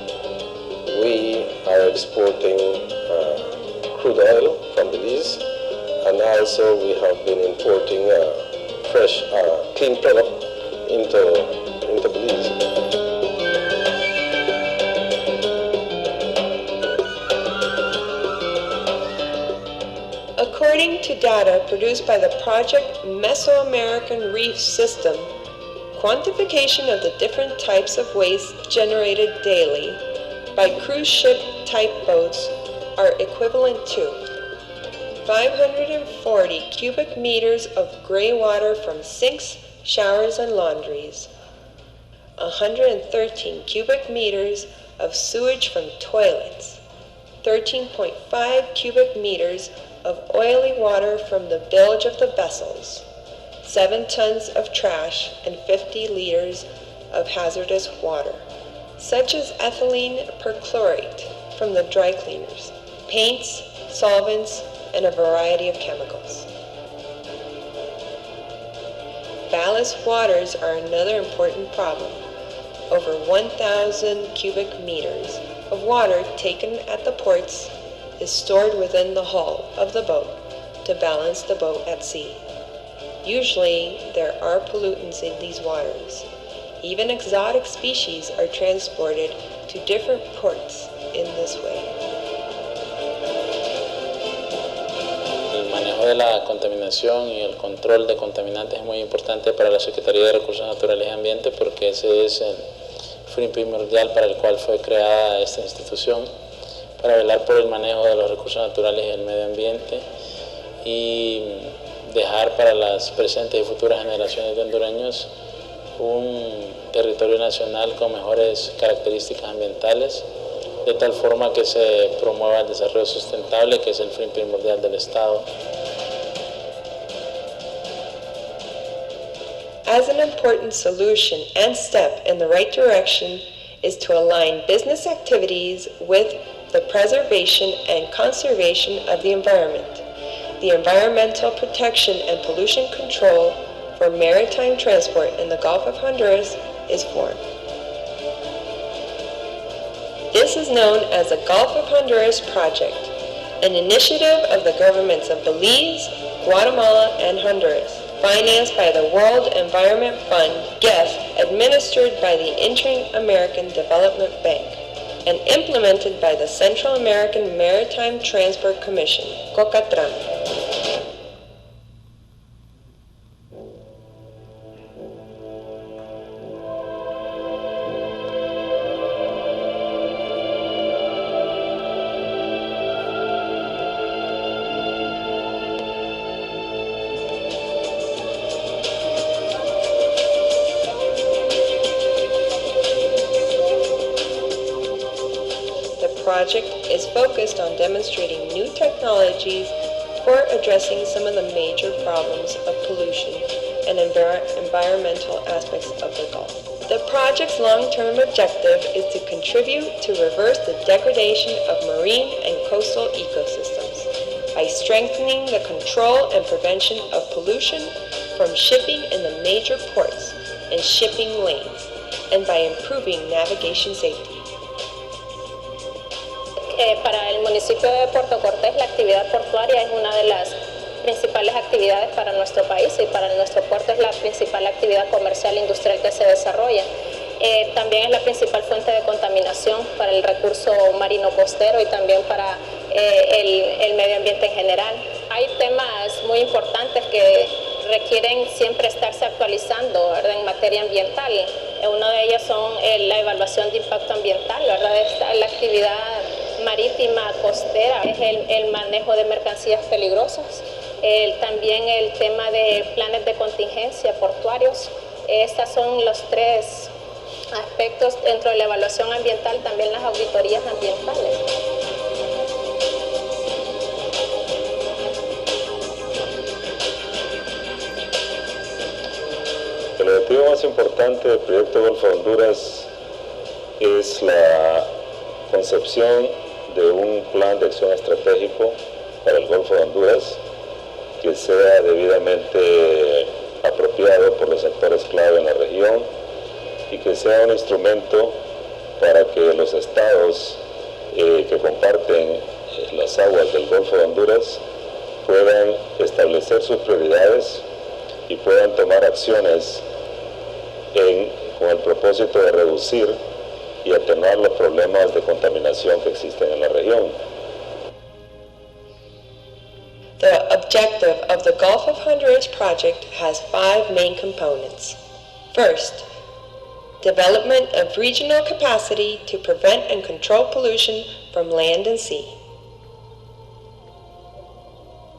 Speaker 7: we are exporting crude oil from Belize, and also we have been importing fresh, clean product into Belize.
Speaker 11: According to data produced by the project Mesoamerican Reef System, quantification of the different types of waste generated daily by cruise ship type boats are equivalent to 540 cubic meters of gray water from sinks, showers, and laundries, 113 cubic meters of sewage from toilets, 13.5 cubic meters of oily water from the bilge of the vessels, 7 tons of trash, and 50 liters of hazardous water, such as ethylene perchlorate from the dry cleaners, paints, solvents, and a variety of chemicals. Ballast waters are another important problem. Over 1,000 cubic meters of water taken at the ports is stored within the hull of the boat to balance the boat at sea. Usually, there are pollutants in these waters. Even exotic species are transported to different ports in this way.
Speaker 13: El manejo de la contaminación y el control de contaminantes es muy importante para la Secretaría de Recursos Naturales y Ambiente porque ese es el fin primordial para el cual fue creada esta institución, para velar por el manejo de los recursos naturales y el medio ambiente y dejar para las presentes y futuras generaciones de hondureños un territorio nacional con mejores características ambientales, de tal forma que se promueva el desarrollo sustentable, que es el fin primordial del Estado.
Speaker 11: As an important solution and step in the right direction is to align business activities with the preservation and conservation of the environment. The Environmental Protection and Pollution Control for Maritime Transport in the Gulf of Honduras is formed. This is known as the Gulf of Honduras Project, an initiative of the governments of Belize, Guatemala, and Honduras, financed by the World Environment Fund, GEF, administered by the Inter-American Development Bank, and implemented by the Central American Maritime Transport Commission, COCATRAN. The project is focused on demonstrating new technologies for addressing some of the major problems of pollution and environmental aspects of the Gulf. The project's long-term objective is to contribute to reverse the degradation of marine and coastal ecosystems by strengthening the control and prevention of pollution from shipping in the major ports and shipping lanes, and by improving navigation safety.
Speaker 14: Para el municipio de Puerto Cortés, la actividad portuaria es una de las principales actividades para nuestro país y para nuestro puerto es la principal actividad comercial e industrial que se desarrolla. También es la principal fuente de contaminación para el recurso marino costero y también para el medio ambiente en general. Hay temas muy importantes que requieren siempre estarse actualizando, ¿verdad?, en materia ambiental. Uno de ellos son la evaluación de impacto ambiental, ¿verdad? La actividad marítima costera, es el manejo de mercancías peligrosas, también el tema de planes de contingencia portuarios. Estos son los tres aspectos dentro de la evaluación ambiental, también las auditorías ambientales.
Speaker 7: El objetivo más importante del proyecto Golfo de Honduras es la concepción de un plan de acción estratégico para el Golfo de Honduras que sea debidamente apropiado por los actores clave en la región y que sea un instrumento para que los estados que comparten las aguas del Golfo de Honduras puedan establecer sus prioridades y puedan tomar acciones con el propósito de reducir y atenuar los problemas de contaminación que existen en la región.
Speaker 11: The objective of the Gulf of Honduras project has 5 main components. First, development of regional capacity to prevent and control pollution from land and sea.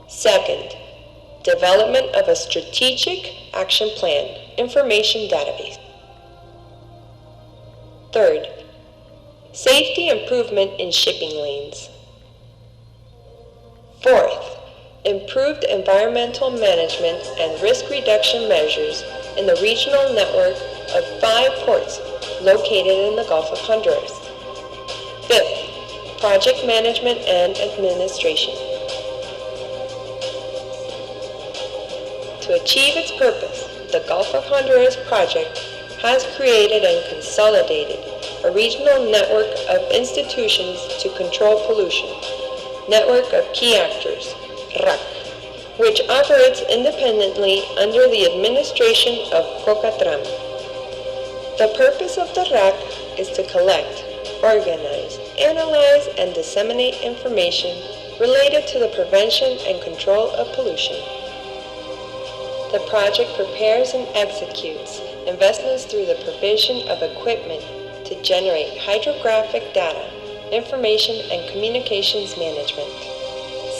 Speaker 11: Second, development of a strategic action plan, information database. Third, safety improvement in shipping lanes. Fourth, improved environmental management and risk reduction measures in the regional network of 5 ports located in the Gulf of Honduras. Fifth, project management and administration. To achieve its purpose, the Gulf of Honduras project has created and consolidated a regional network of institutions to control pollution, network of key actors, RAC, which operates independently under the administration of COCATRAM. The purpose of the RAC is to collect, organize, analyze, and disseminate information related to the prevention and control of pollution. The project prepares and executes investments through the provision of equipment to generate hydrographic data, information, and communications management.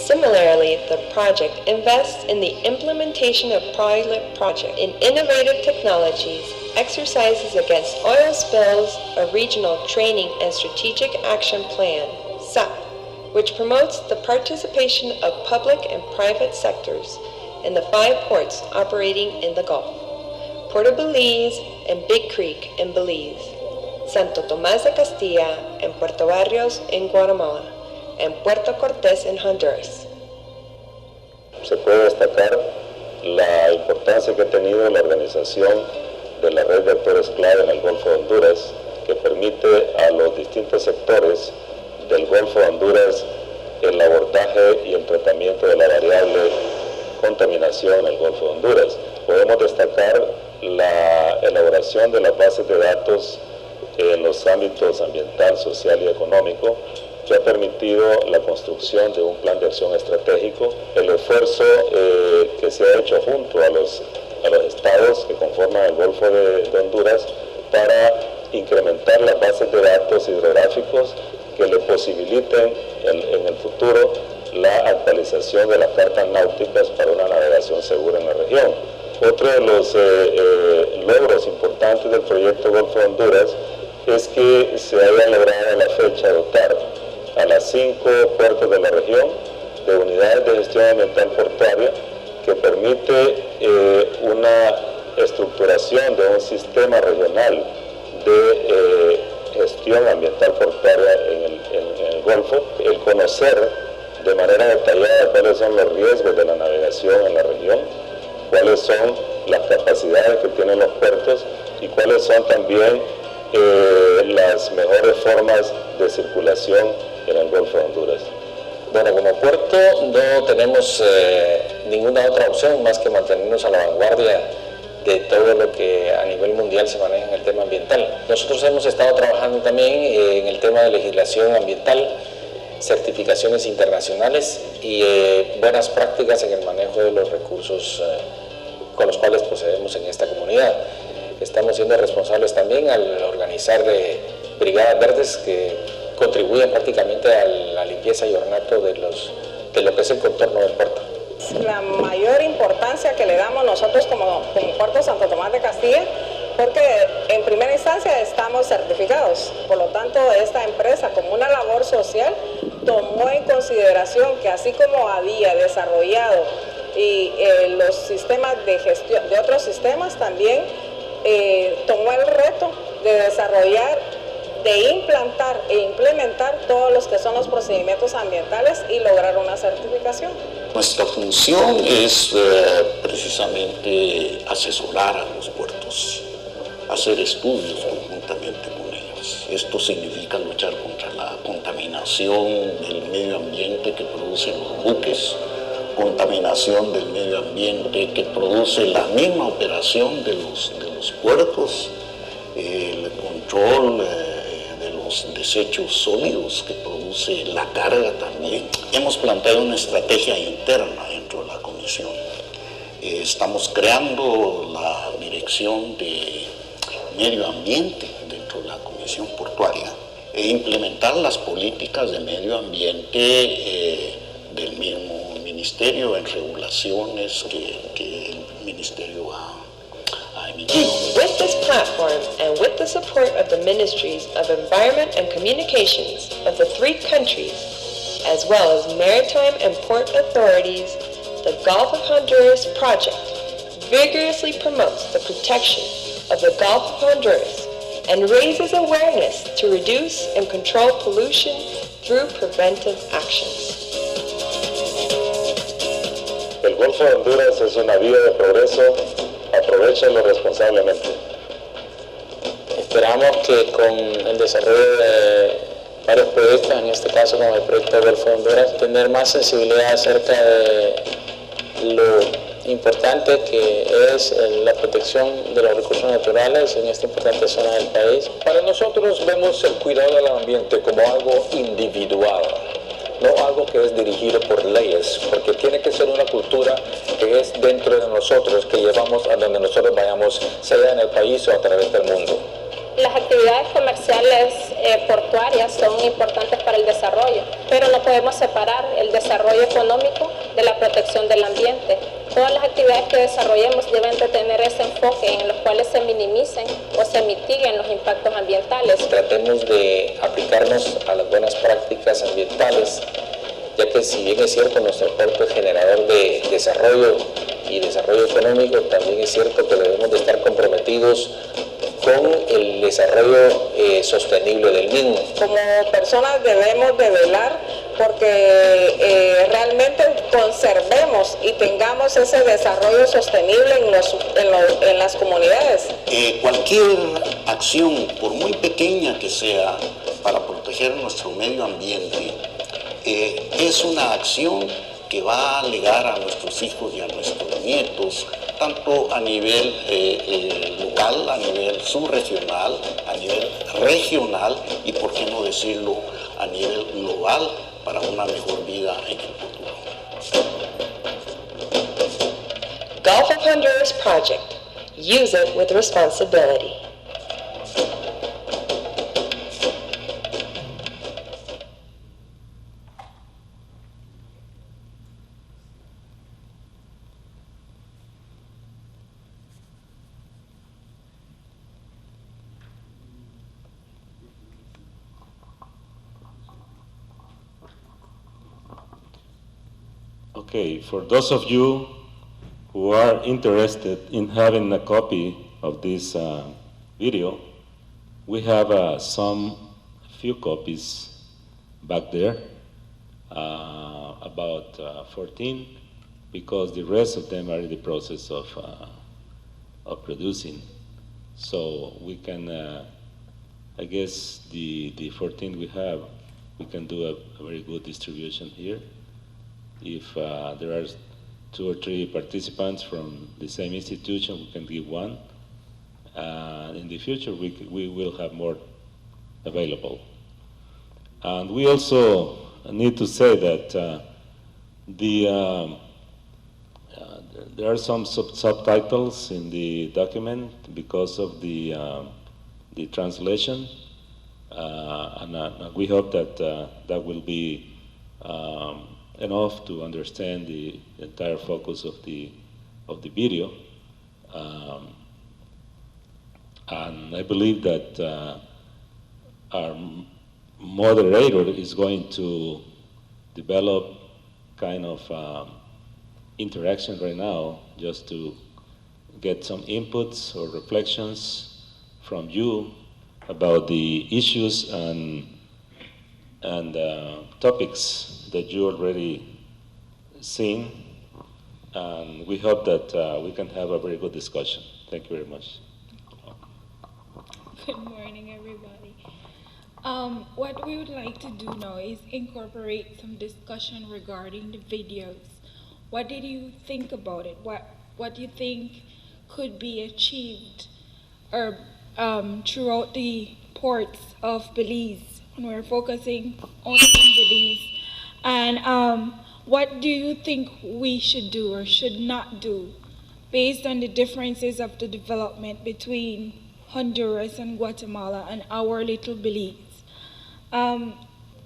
Speaker 11: Similarly, the project invests in the implementation of pilot projects in innovative technologies, exercises against oil spills, a regional training and strategic action plan, SAP, which promotes the participation of public and private sectors in the 5 ports operating in the Gulf: Puerto Belize and Big Creek in Belize, Santo Tomás de Castilla and Puerto Barrios in Guatemala, and Puerto Cortés in Honduras.
Speaker 7: Se puede destacar la importancia que ha tenido la organización de la red de actores clave en el Golfo de Honduras, que permite a los distintos sectores del Golfo de Honduras el abordaje y el tratamiento de la variable contaminación en el Golfo de Honduras. Podemos destacar la elaboración de las bases de datos en los ámbitos ambiental, social y económico, que ha permitido la construcción de un plan de acción estratégico, el esfuerzo que se ha hecho junto a los estados que conforman el Golfo de Honduras para incrementar las bases de datos hidrográficos que le posibiliten en el futuro la actualización de las cartas náuticas para una navegación segura en la región. Otro de los logros importantes del proyecto Golfo de Honduras es que se haya logrado a la fecha dotar a las 5 puertos de la región de unidades de gestión ambiental portuaria que permite una estructuración de un sistema regional de gestión ambiental portuaria en el Golfo, el conocer de manera detallada cuáles son los riesgos de la navegación en la región, cuáles son las capacidades que tienen los puertos y cuáles son también las mejores formas de circulación en el Golfo de Honduras. Bueno, como puerto no tenemos ninguna otra opción más que mantenernos a la vanguardia de todo lo que a nivel mundial se maneja en el tema ambiental. Nosotros hemos estado trabajando también en el tema de legislación ambiental, certificaciones internacionales y buenas prácticas en el manejo de los recursos con los cuales procedemos en esta comunidad. Estamos siendo responsables también al organizar brigadas verdes que contribuyen prácticamente a la limpieza y ornato de lo que es el contorno del puerto.
Speaker 15: La mayor importancia que le damos nosotros como Puerto Santo Tomás de Castilla, porque en primera instancia estamos certificados, por lo tanto esta empresa como una labor social tomó en consideración que así como había desarrollado los sistemas de gestión de otros sistemas, también tomó el reto de desarrollar, de implantar e implementar todos los que son los procedimientos ambientales y lograr una certificación.
Speaker 16: Nuestra función es precisamente asesorar a los puertos, hacer estudios conjuntamente con ellos. Esto significa luchar contra la contaminación del medio ambiente que producen los buques, contaminación del medio ambiente que produce la misma operación de los puertos, el control de los desechos sólidos que produce la carga también. Hemos planteado una estrategia interna dentro de la comisión. Estamos creando la dirección de medio ambiente dentro de la comisión portuaria e implementar las políticas de medio ambiente del mismo ministerio en regulaciones que el ministerio ha emitido.
Speaker 11: With this platform and with the support of the Ministries of Environment and Communications of the 3 countries, as well as maritime and port authorities, the Gulf of Honduras project vigorously promotes the protection of the Gulf of Honduras and raises awareness to reduce and control pollution through preventive actions.
Speaker 7: El Golfo de Honduras es una vía de progreso, aprovechenlo responsablemente.
Speaker 13: Esperamos que con el desarrollo de varios proyectos, en este caso como el proyecto Golfo de Honduras, tener más sensibilidad acerca de lo importante que es la protección de los recursos naturales en esta importante zona del país.
Speaker 12: Para nosotros vemos el cuidado del ambiente como algo individual, no algo que es dirigido por leyes, porque tiene que ser una cultura que es dentro de nosotros, que llevamos a donde nosotros vayamos, sea en el país o a través del mundo.
Speaker 14: Las actividades comerciales portuarias son importantes para el desarrollo, pero no podemos separar el desarrollo económico de la protección del ambiente. Todas las actividades que desarrollemos deben de tener ese enfoque en los cuales se minimicen o se mitiguen los impactos ambientales.
Speaker 7: Tratemos de aplicarnos a las buenas prácticas ambientales, ya que si bien es cierto nuestro puerto es generador de desarrollo y desarrollo económico, también es cierto que debemos de estar comprometidos con el desarrollo sostenible del mismo.
Speaker 15: Como personas debemos de velar porque realmente conservemos y tengamos ese desarrollo sostenible en las comunidades.
Speaker 16: Cualquier acción, por muy pequeña que sea, para proteger nuestro medio ambiente, es una acción que va a legar a nuestros hijos y a nuestros nietos, tanto a nivel local, a nivel subregional, a nivel regional y, por qué no decirlo, a nivel global, para una mejor vida en el futuro.
Speaker 11: Gulf of Honduras project. Use it with responsibility.
Speaker 5: Okay, for those of you who are interested in having a copy of this video, we have few copies back there, about 14, because the rest of them are in the process of producing. So we can, I guess the 14 we have we can do a very good distribution here. If there are 2 or 3 participants from the same institution, we can give one. In the future, we will have more available. And we also need to say that there are some subtitles in the document because of the translation, and we hope that that will be enough to understand the entire focus of the video. And I believe that our moderator is going to develop kind of interaction right now just to get some inputs or reflections from you about the issues and topics that you already seen, and we hope that we can have a very good discussion. Thank you very much.
Speaker 2: Good morning, everybody. What we would like to do now is incorporate some discussion regarding the videos. What did you think about it? What do you think could be achieved or throughout the ports of Belize? And we're focusing only on Belize. And what do you think we should do or should not do based on the differences of the development between Honduras and Guatemala and our little Belize?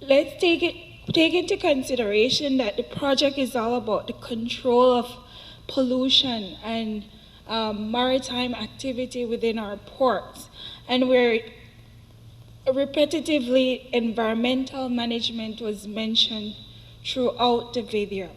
Speaker 2: Let's take into consideration that the project is all about the control of pollution and maritime activity within our ports. And where repetitively environmental management was mentioned throughout the video.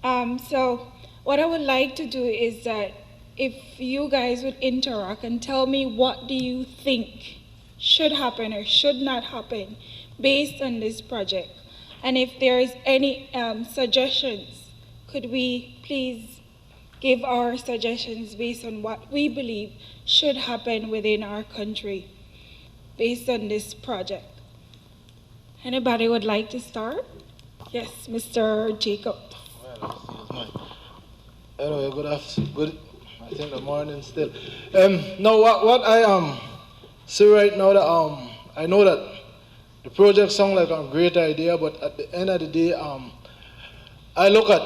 Speaker 2: So what I would like to do is that if you guys would interact and tell me what do you think should happen or should not happen based on this project. And if there is any suggestions, could we please give our suggestions based on what we believe should happen within our country based on this project? Anybody would like to start? Yes, Mr. Jacob.
Speaker 17: Anyway, good, I think the morning still. No, what I see right now, that I know that the project sounds like a great idea, but at the end of the day, I look at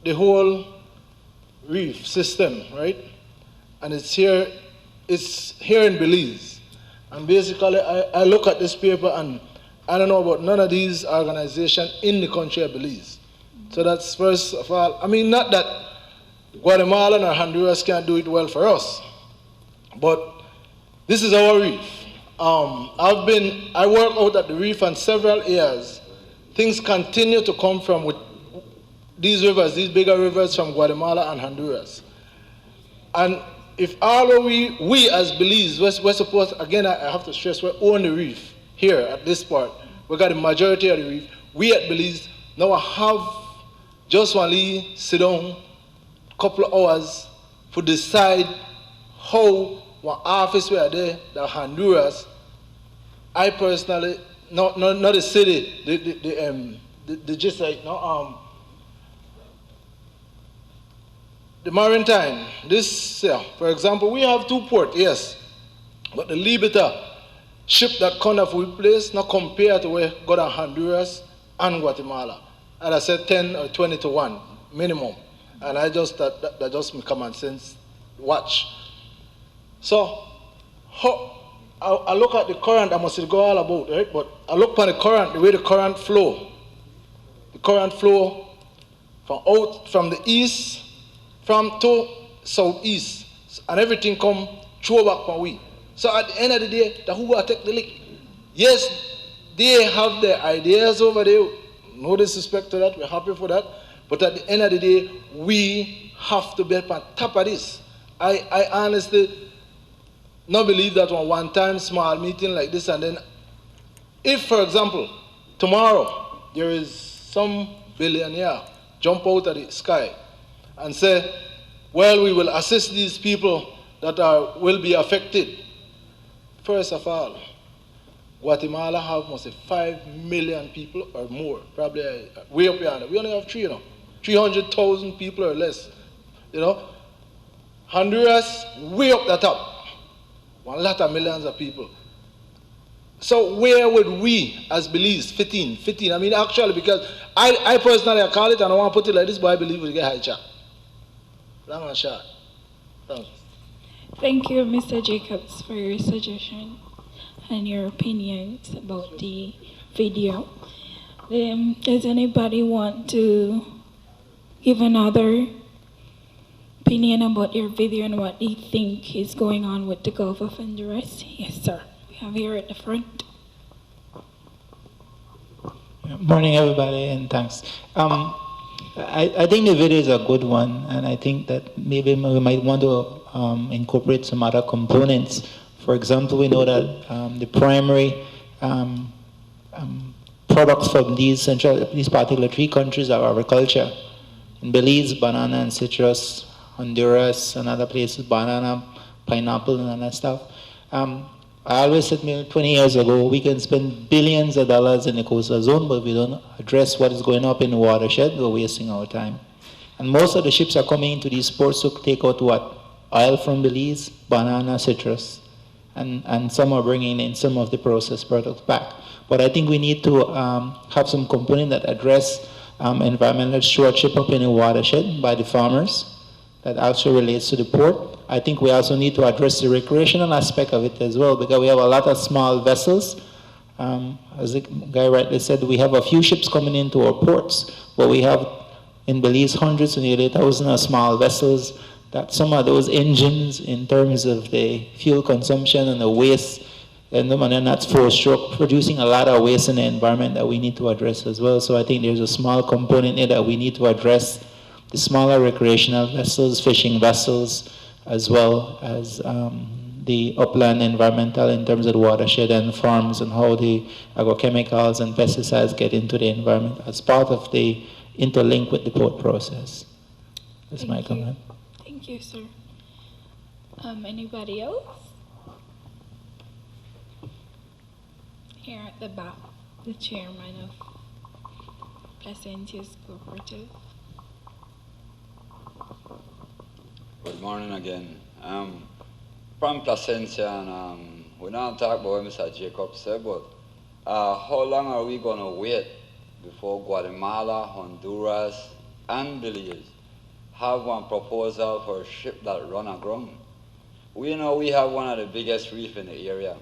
Speaker 17: the whole reef system, right? And it's here in Belize. And basically, I look at this paper and I don't know about none of these organizations in the country of Belize. So that's first of all, I mean, not that Guatemala or Honduras can't do it well for us, but this is our reef. I work out at the reef on several years. Things continue to come from with these rivers, these bigger rivers from Guatemala and Honduras. And if all we as Belize, we're supposed, again, I have to stress, we own the reef here at this part. We got the majority of the reef. We at Belize now have just only sit down a couple of hours to decide how one office we are there, the Honduras. I personally, not the city, the just like the maritime. This, for example, we have 2 ports, yes, but the Liberta ship that come off we place not compared to where go to Honduras and Guatemala. And I said 10 or 20 to 1 minimum, and I just that just my common sense watch. So I look at the current, I must go all about, right? But I look at the current, the way the current flow. The current flow from the east, from to southeast, and everything come through back from we. So at the end of the day, the who will take the lick. Yes, they have their ideas over there. No disrespect to that, we're happy for that. But at the end of the day, we have to be on top of this. I honestly not believe that one time small meeting like this, and then if, for example, tomorrow there is some billionaire jump out of the sky and say, well, we will assist these people that will be affected. First of all, Guatemala have must say 5 million people or more, probably way up yonder. We only have 300,000 people or less. Honduras way up the top, one lot of millions of people. So where would we as Belize fit in? I mean, actually, because I personally I call it, and I want to put it like this, but I believe we'll get high chat. Long and short. Thanks.
Speaker 2: Thank you, Mr. Jacobs, for your suggestion and your opinions about the video. Does anybody want to give another opinion about your video and what they think is going on with the Gulf of Honduras? Yes, sir. We have here at the front.
Speaker 18: Morning, everybody, and thanks. I think the video is a good one, and I think that maybe we might want to incorporate some other components. For example, we know that the primary products from these particular three countries are agriculture. In Belize, banana and citrus. Honduras and other places, banana, pineapple, and other stuff. I always said 20 years ago, we can spend billions of dollars in the coastal zone, but if we don't address what is going up in the watershed, we're wasting our time. And most of the ships are coming into these ports to take out what? Oil from Belize, banana, citrus. And some are bringing in some of the processed products back. But I think we need to have some component that address environmental stewardship up in the watershed by the farmers. That also relates to the port. I think we also need to address the recreational aspect of it as well, because we have a lot of small vessels. As the guy rightly said, we have a few ships coming into our ports, but we have in Belize hundreds and nearly thousands of small vessels. That some of those engines, in terms of the fuel consumption and the waste, and then that's four-stroke, producing a lot of waste in the environment that we need to address as well. So I think there's a small component there that we need to address. The smaller recreational vessels, fishing vessels, as well as the upland environmental in terms of the watershed and farms and how the agrochemicals and pesticides get into the environment as part of the interlink with the port process. That's my comment.
Speaker 2: Thank you, sir. Anybody else? Here at the back, the chairman of Placentius Cooperative.
Speaker 19: Good morning again. From Placencia, and we don't talk about what Mr. Jacobs said, but how long are we going to wait before Guatemala, Honduras, and Belize have one proposal for a ship that run aground? We know we have one of the biggest reefs in the area.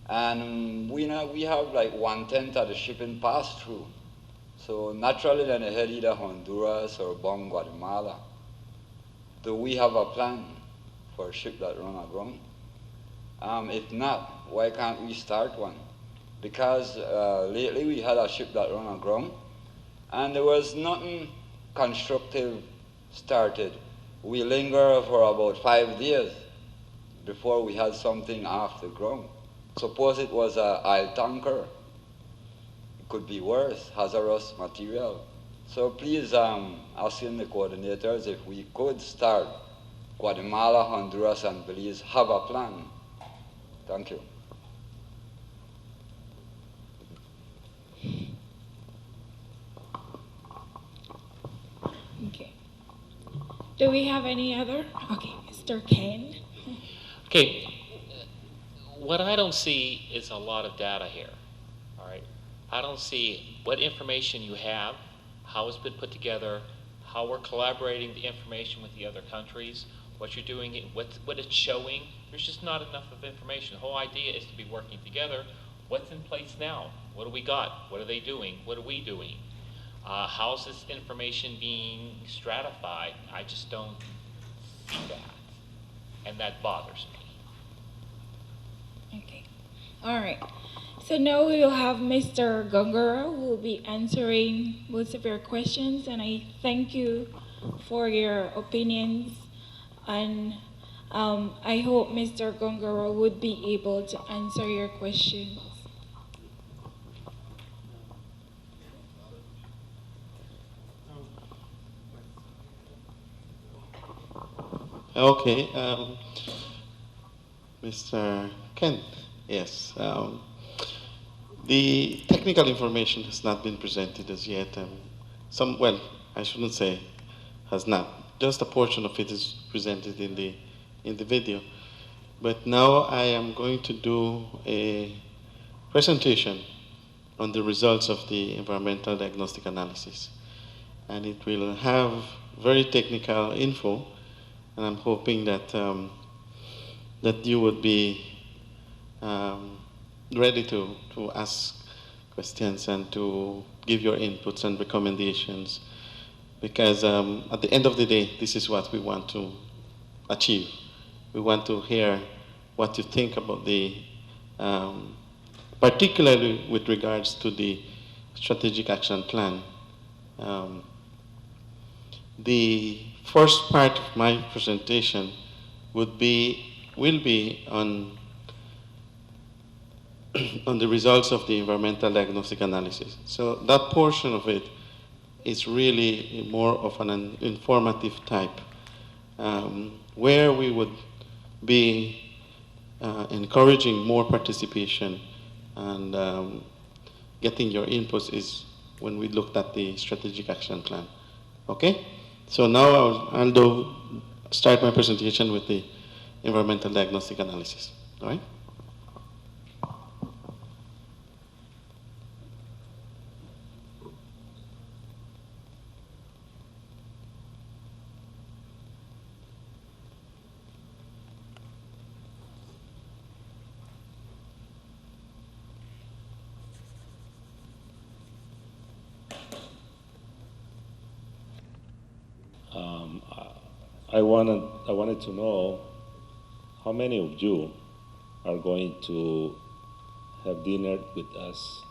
Speaker 19: And we know we have like 1/10 of the shipping pass through. So naturally then they head either Honduras or Guatemala. Do we have a plan for a ship that run aground? If not, why can't we start one? Because lately we had a ship that run aground, and there was nothing constructive started. We lingered for about 5 days before we had something off the ground. Suppose it was an oil tanker. It could be worse, hazardous material. So please, asking the coordinators if we could start Guatemala, Honduras, and Belize have a plan. Thank you.
Speaker 2: Okay. Do we have any other? Okay, Mr. Ken.
Speaker 20: Okay, what I don't see is a lot of data here, all right? I don't see what information you have, how it's been put together, how we're collaborating the information with the other countries, what you're doing, what it's showing. There's just not enough of information. The whole idea is to be working together. What's in place now? What do we got? What are they doing? What are we doing? How's this information being stratified? I just don't see that, and that bothers me.
Speaker 2: Okay. All right. So now we will have Mr. Gongora who will be answering most of your questions, and I thank you for your opinions, and I hope Mr. Gongora would be able to answer your questions.
Speaker 1: Okay, Mr. Ken, yes. The technical information has not been presented as yet. Well, I shouldn't say has not. Just a portion of it is presented in the video. But now I am going to do a presentation on the results of the environmental diagnostic analysis. And it will have very technical info, and I'm hoping that, that you would be ready to ask questions and to give your inputs and recommendations, because at the end of the day, this is what we want to achieve. We want to hear what you think about the, particularly with regards to the strategic action plan. The first part of my presentation will be on on the results of the environmental diagnostic analysis. So that portion of it is really more of an informative type, where we would be encouraging more participation and getting your inputs is when we looked at the strategic action plan. Okay? So now I'll start my presentation with the environmental diagnostic analysis. All right?
Speaker 5: I wanted to know how many of you are going to have dinner with us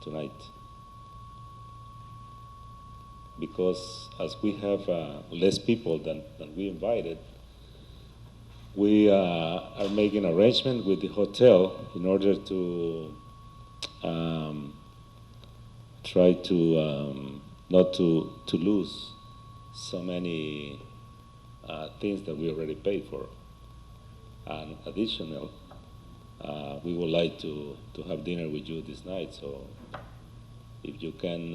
Speaker 5: tonight. Because as we have less people than we invited, we are making arrangement with the hotel in order to try to not to lose so many things that we already paid for. And additional, we would like to have dinner with you this night. So if you can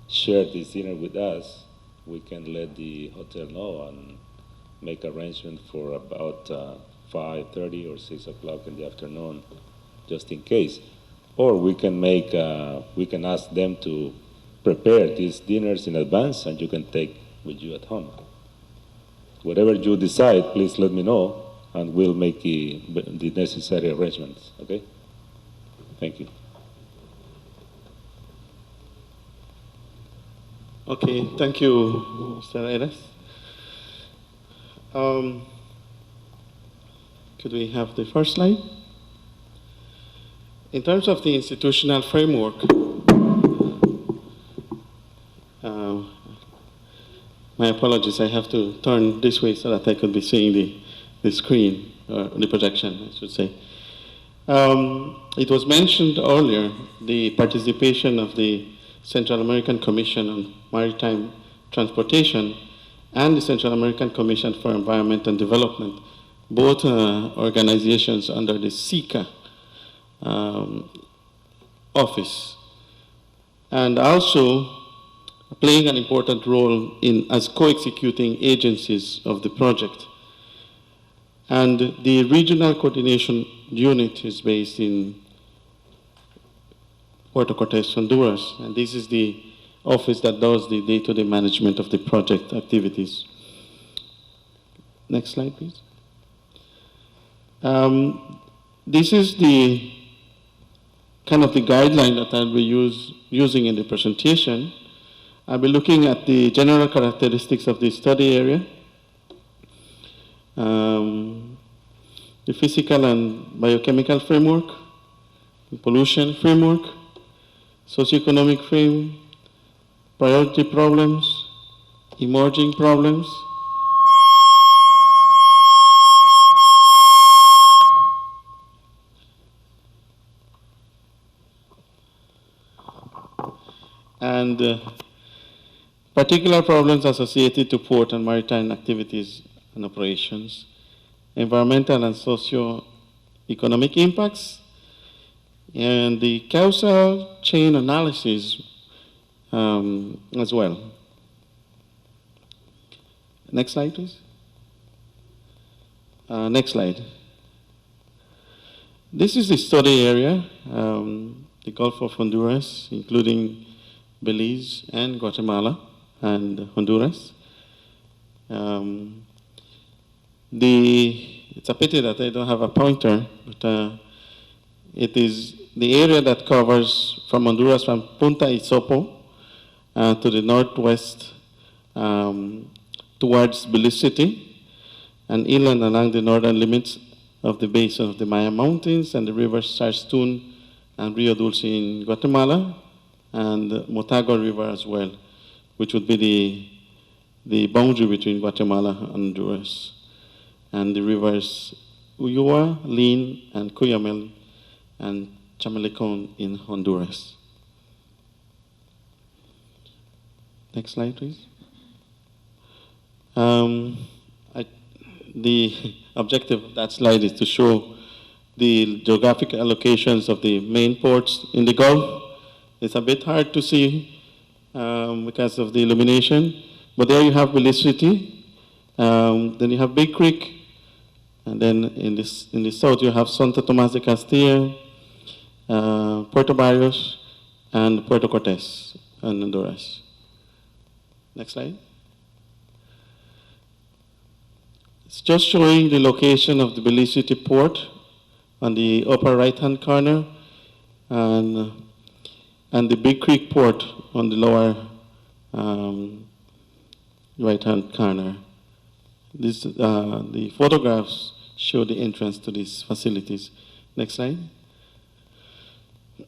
Speaker 5: share this dinner with us, we can let the hotel know and make arrangement for about 5:30 or 6 o'clock in the afternoon, just in case. Or we can make, we can ask them to prepare these dinners in advance, and you can take with you at home. Whatever you decide, please let me know, and we'll make the necessary arrangements, okay? Thank you.
Speaker 1: Okay, thank you, Mr. Eres. Could we have the first slide? In terms of the institutional framework, my apologies, I have to turn this way so that I could be seeing the screen, or the projection, I should say. It was mentioned earlier, the participation of the Central American Commission on Maritime Transportation and the Central American Commission for Environment and Development, both organizations under the SICA office, and also playing an important role as co-executing agencies of the project. And the regional coordination unit is based in Puerto Cortes, Honduras, and this is the office that does the day-to-day management of the project activities. Next slide, please. This is the kind of the guideline that I'll be using in the presentation. I'll be looking at the general characteristics of the study area, the physical and biochemical framework, the pollution framework, socioeconomic frame, priority problems, emerging problems, and particular problems associated to port and maritime activities and operations, environmental and economic impacts, and the causal chain analysis as well. Next slide, please. Next slide. This is the study area, the Gulf of Honduras, including Belize and Guatemala and Honduras. It's a pity that I don't have a pointer, but it is the area that covers from Honduras, from Punta Isopo to the northwest towards Belize City, and inland along the northern limits of the basin of the Maya Mountains and the rivers Sarstún and Rio Dulce in Guatemala, and Motagua River as well, which would be the boundary between Guatemala and Honduras, and the rivers Ulloa, Lin, and Cuyamel, and Chamelecon in Honduras. Next slide, please. The objective of that slide is to show the geographic allocations of the main ports in the Gulf. It's a bit hard to see because of the illumination, but there you have Belize City, then you have Big Creek, and then in the south you have Santa Tomas de Castilla, Puerto Barrios, and Puerto Cortes and Honduras. Next slide. It's just showing the location of the Belize City port on the upper right-hand corner, and the Big Creek port on the lower right-hand corner. The photographs show the entrance to these facilities. Next slide.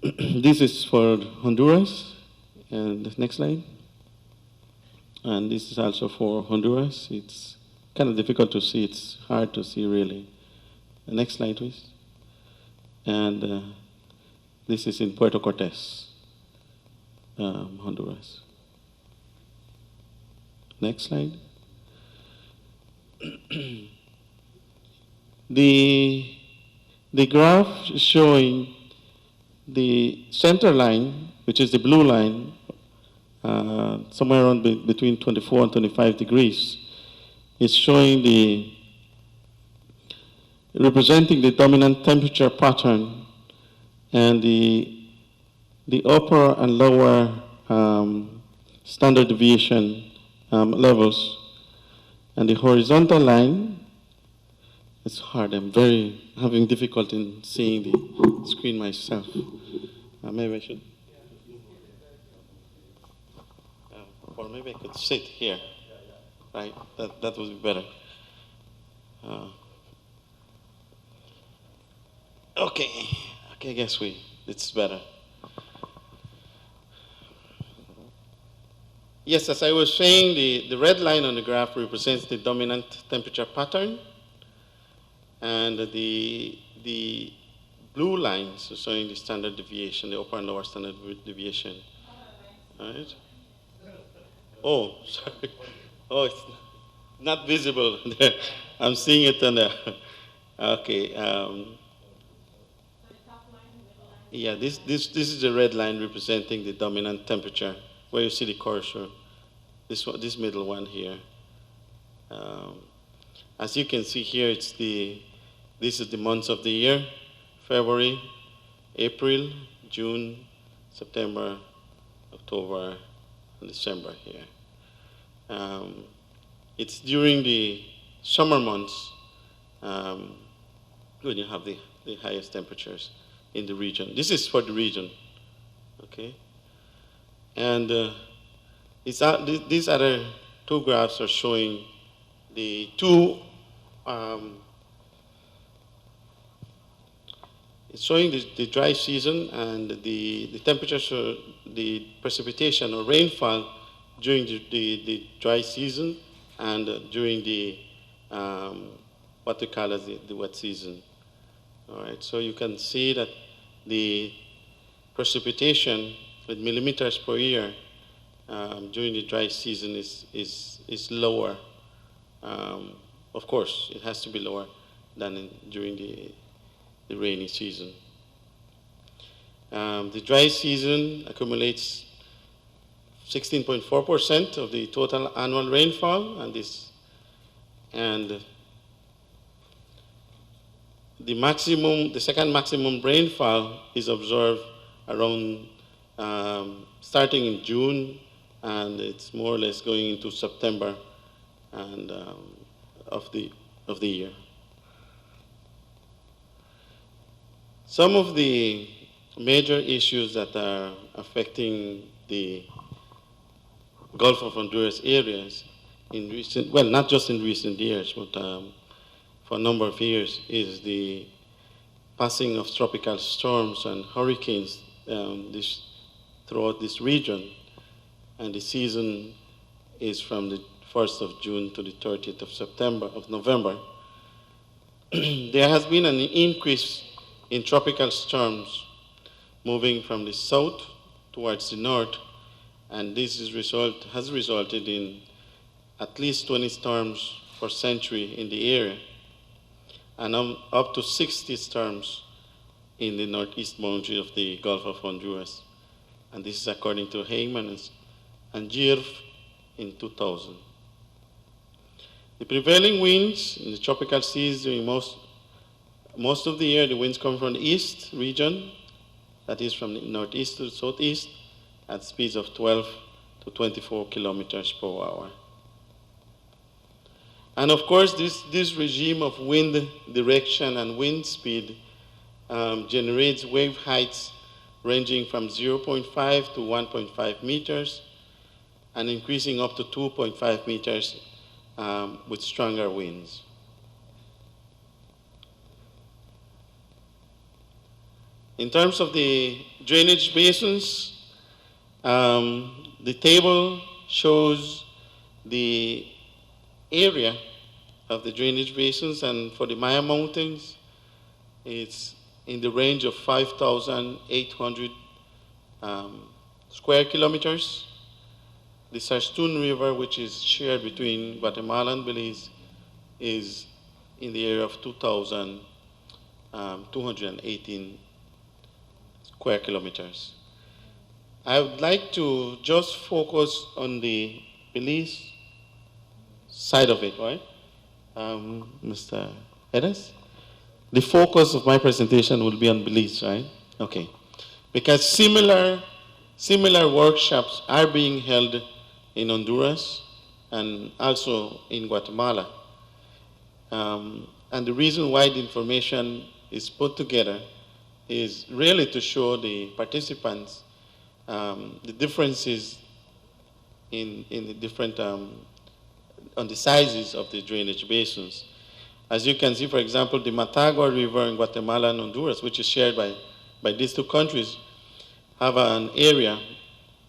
Speaker 1: This is for Honduras, and the next slide. And this is also for Honduras. It's kind of difficult to see. It's hard to see, really. The next slide, please. And this is in Puerto Cortes, Honduras. Next slide. The graph is showing the center line, which is the blue line, somewhere around between 24 and 25 degrees. It's showing representing the dominant temperature pattern, and the upper and lower standard deviation levels. And the horizontal line, it's hard. I'm having difficulty in seeing the screen myself. Maybe I should, or maybe I could sit here. Right, that would be better. Okay, I guess it's better. Yes, as I was saying, the red line on the graph represents the dominant temperature pattern, and the blue lines are showing the standard deviation, the upper and lower standard deviation. All right. Oh, sorry. Oh, it's not visible there. I'm seeing it on the, okay. Yeah, this is the red line representing the dominant temperature, where you see the cursor, this middle one here. As you can see here, this is the months of the year: February, April, June, September, October, and December here. It's during the summer months when you have the highest temperatures in the region. This is for the region, okay? And these other two graphs are showing the two, it's showing the dry season and the temperatures, the precipitation or rainfall during the dry season and during the what we call as the wet season. All right, so you can see that the precipitation with millimeters per year during the dry season is lower. Of course, it has to be lower than during the rainy season. The dry season accumulates 16.4% of the total annual rainfall, and the second maximum rainfall is observed around starting in June, and it's more or less going into September and of the year. Some of the major issues that are affecting the Gulf of Honduras areas in recent, well, not just in recent years, but for a number of years, is the passing of tropical storms and hurricanes throughout this region. And the season is from the 1st of June to the 30th of November. There has been an increase in tropical storms moving from the south towards the north, and this has resulted in at least 20 storms per century in the area, and up to 60 storms in the northeast boundary of the Gulf of Honduras. And this is according to Heyman and GIRF in 2000. The prevailing winds in the tropical seas during most of the year, the winds come from the east region, that is from the northeast to the southeast, at speeds of 12 to 24 kilometers per hour. And of course, this regime of wind direction and wind speed generates wave heights ranging from 0.5 to 1.5 meters and increasing up to 2.5 meters with stronger winds. In terms of the drainage basins, the table shows the area of the drainage basins, and for the Maya Mountains, it's in the range of 5,800 square kilometers. The Sarstún River, which is shared between Guatemala and Belize, is in the area of 2,218 square kilometers. I would like to just focus on the Belize side of it, right? Mr. Edes? The focus of my presentation will be on Belize, right? Okay. Because similar workshops are being held in Honduras and also in Guatemala. And the reason why the information is put together is really to show the participants the differences in the different, on the sizes of the drainage basins. As you can see, for example, the Matagua River in Guatemala and Honduras, which is shared by these two countries, have an area,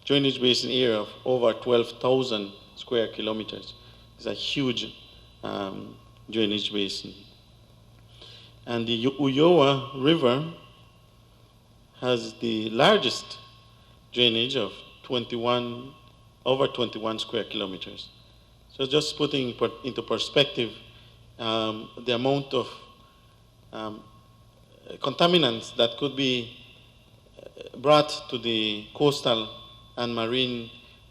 Speaker 1: drainage basin area of over 12,000 square kilometers. It's a huge drainage basin. And the Ulloa River has the largest drainage of over 21 square kilometers. So just putting into perspective the amount of contaminants that could be brought to the coastal and marine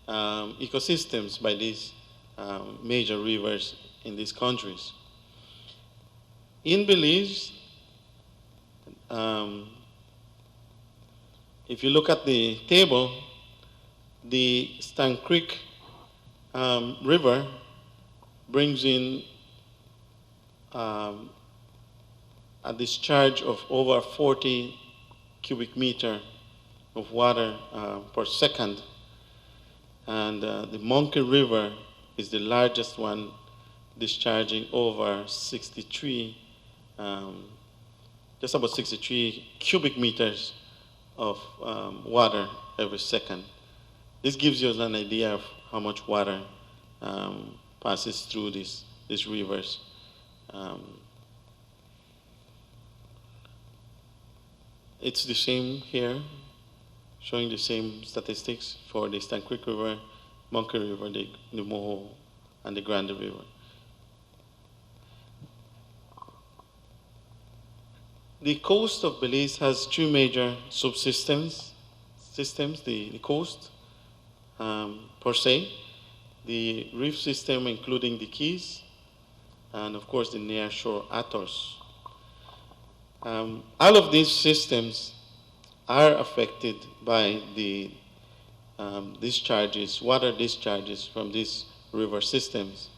Speaker 1: ecosystems by these major rivers in these countries. In Belize, if you look at the table, the Stann Creek River brings in a discharge of over 40 cubic meter of water per second. And the Monkey River is the largest one, discharging over 63, just about 63 cubic meters of water every second. This gives you an idea of how much water passes through these rivers. It's the same here, showing the same statistics for the Stann Creek River, Monkey River, the Moho, and the Grande River. The coast of Belize has two major subsystems. The coast per se, the reef system including the Keys, and of course the nearshore atolls. All of these systems are affected by the discharges, water discharges from these river systems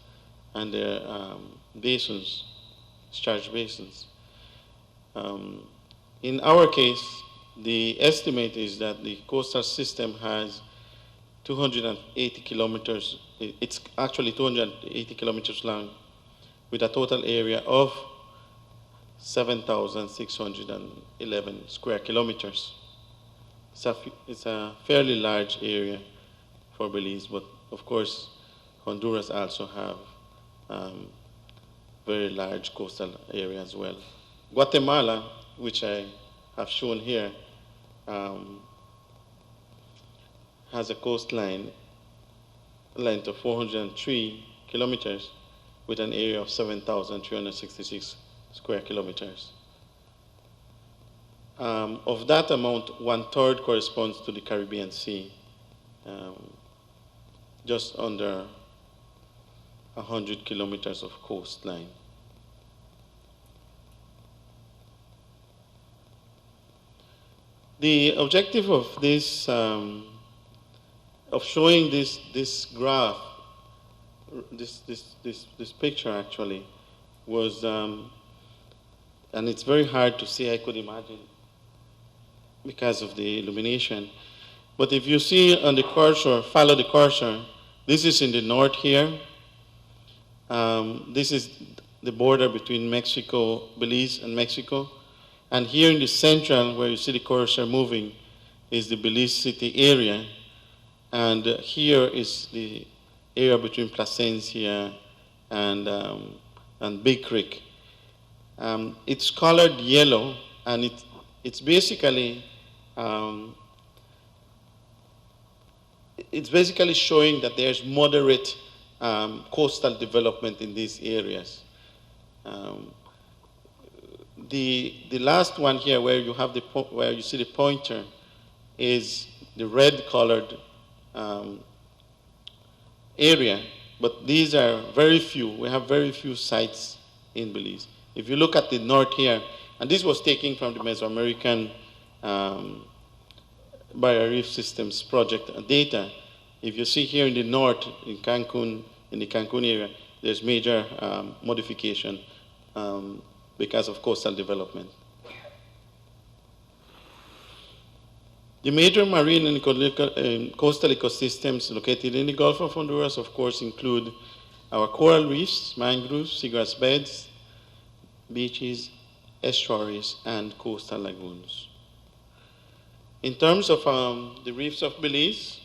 Speaker 1: and their basins, discharge basins. In our case, the estimate is that the coastal system has 280 kilometers, it's actually 280 kilometers long, with a total area of 7,611 square kilometers. It's a fairly large area for Belize, but of course, Honduras also have very large coastal area as well. Guatemala, which I have shown here, has a coastline length of 403 kilometers with an area of 7,366 square kilometers. Of that amount, 1/3 corresponds to the Caribbean Sea, just under 100 kilometers of coastline. The objective of this, of showing this graph, this picture actually, was, and it's very hard to see, I could imagine, because of the illumination. But if you see on the cursor, follow the cursor, this is in the north here. This is the border between Mexico, Belize and Mexico. And here in the central, where you see the cursor moving, is the Belize City area. And here is the area between Placencia and Big Creek. It's colored yellow, and it's basically showing that there's moderate coastal development in these areas. The last one here, where you have where you see the pointer, is the red colored area, but these are very few. We have very few sites in Belize. If you look at the north here, and this was taken from the Mesoamerican Barrier Reef Systems Project data. If you see here in the north, in Cancun, in the Cancun area, there's major modification because of coastal development. The major marine and coastal ecosystems located in the Gulf of Honduras, of course, include our coral reefs, mangroves, seagrass beds, beaches, estuaries, and coastal lagoons. In terms of the reefs of Belize,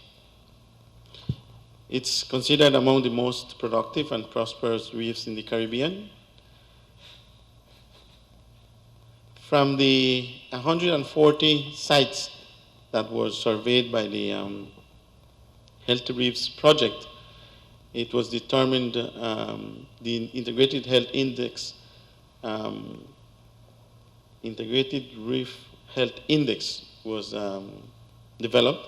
Speaker 1: it's considered among the most productive and prosperous reefs in the Caribbean. From the 140 sites that were surveyed by the Healthy Reefs Project, it was determined the Integrated Health Index, Integrated Reef Health Index was developed,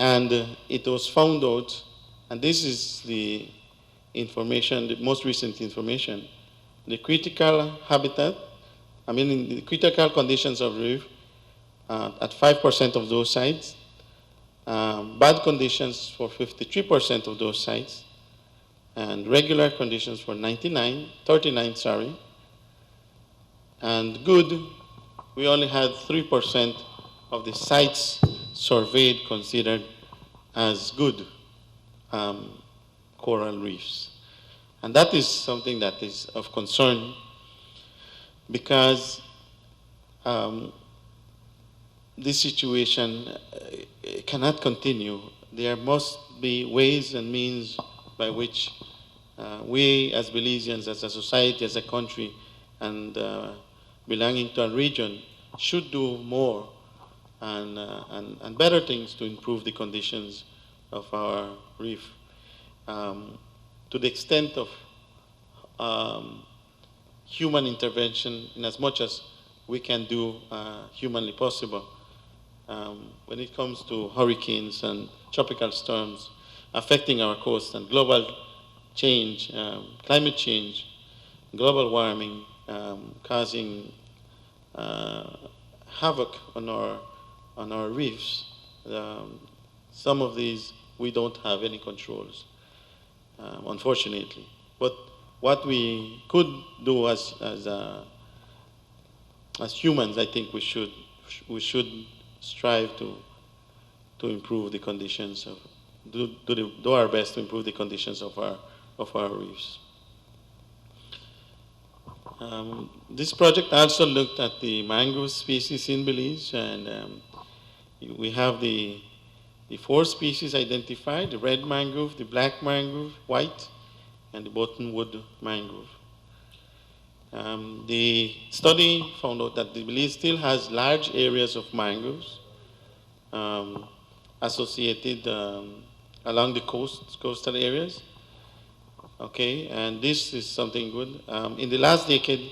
Speaker 1: and it was found out, and this is the information, the most recent information, the critical habitat, in the critical conditions of reef, at 5% of those sites, bad conditions for 53% of those sites, and regular conditions for 39, and good, we only had 3% of the sites surveyed considered as good coral reefs. And that is something that is of concern, because this situation cannot continue. There must be ways and means by which we as Belizeans, as a society, as a country, and belonging to a region should do more and better things to improve the conditions of our reef. To the extent of human intervention, in as much as we can do humanly possible. When it comes to hurricanes and tropical storms affecting our coast and global change, climate change, global warming, causing havoc on our reefs. Some of these we don't have any controls, unfortunately. But what we could do as humans, I think we should strive to improve the conditions of do our best to improve the conditions of our reefs. This project also looked at the mangrove species in Belize, and we have the 4 species identified: the red mangrove, the black mangrove, white, and the buttonwood mangrove. The study found out that the Belize still has large areas of mangroves associated along the coastal areas. Okay, and this is something good. In the last decade,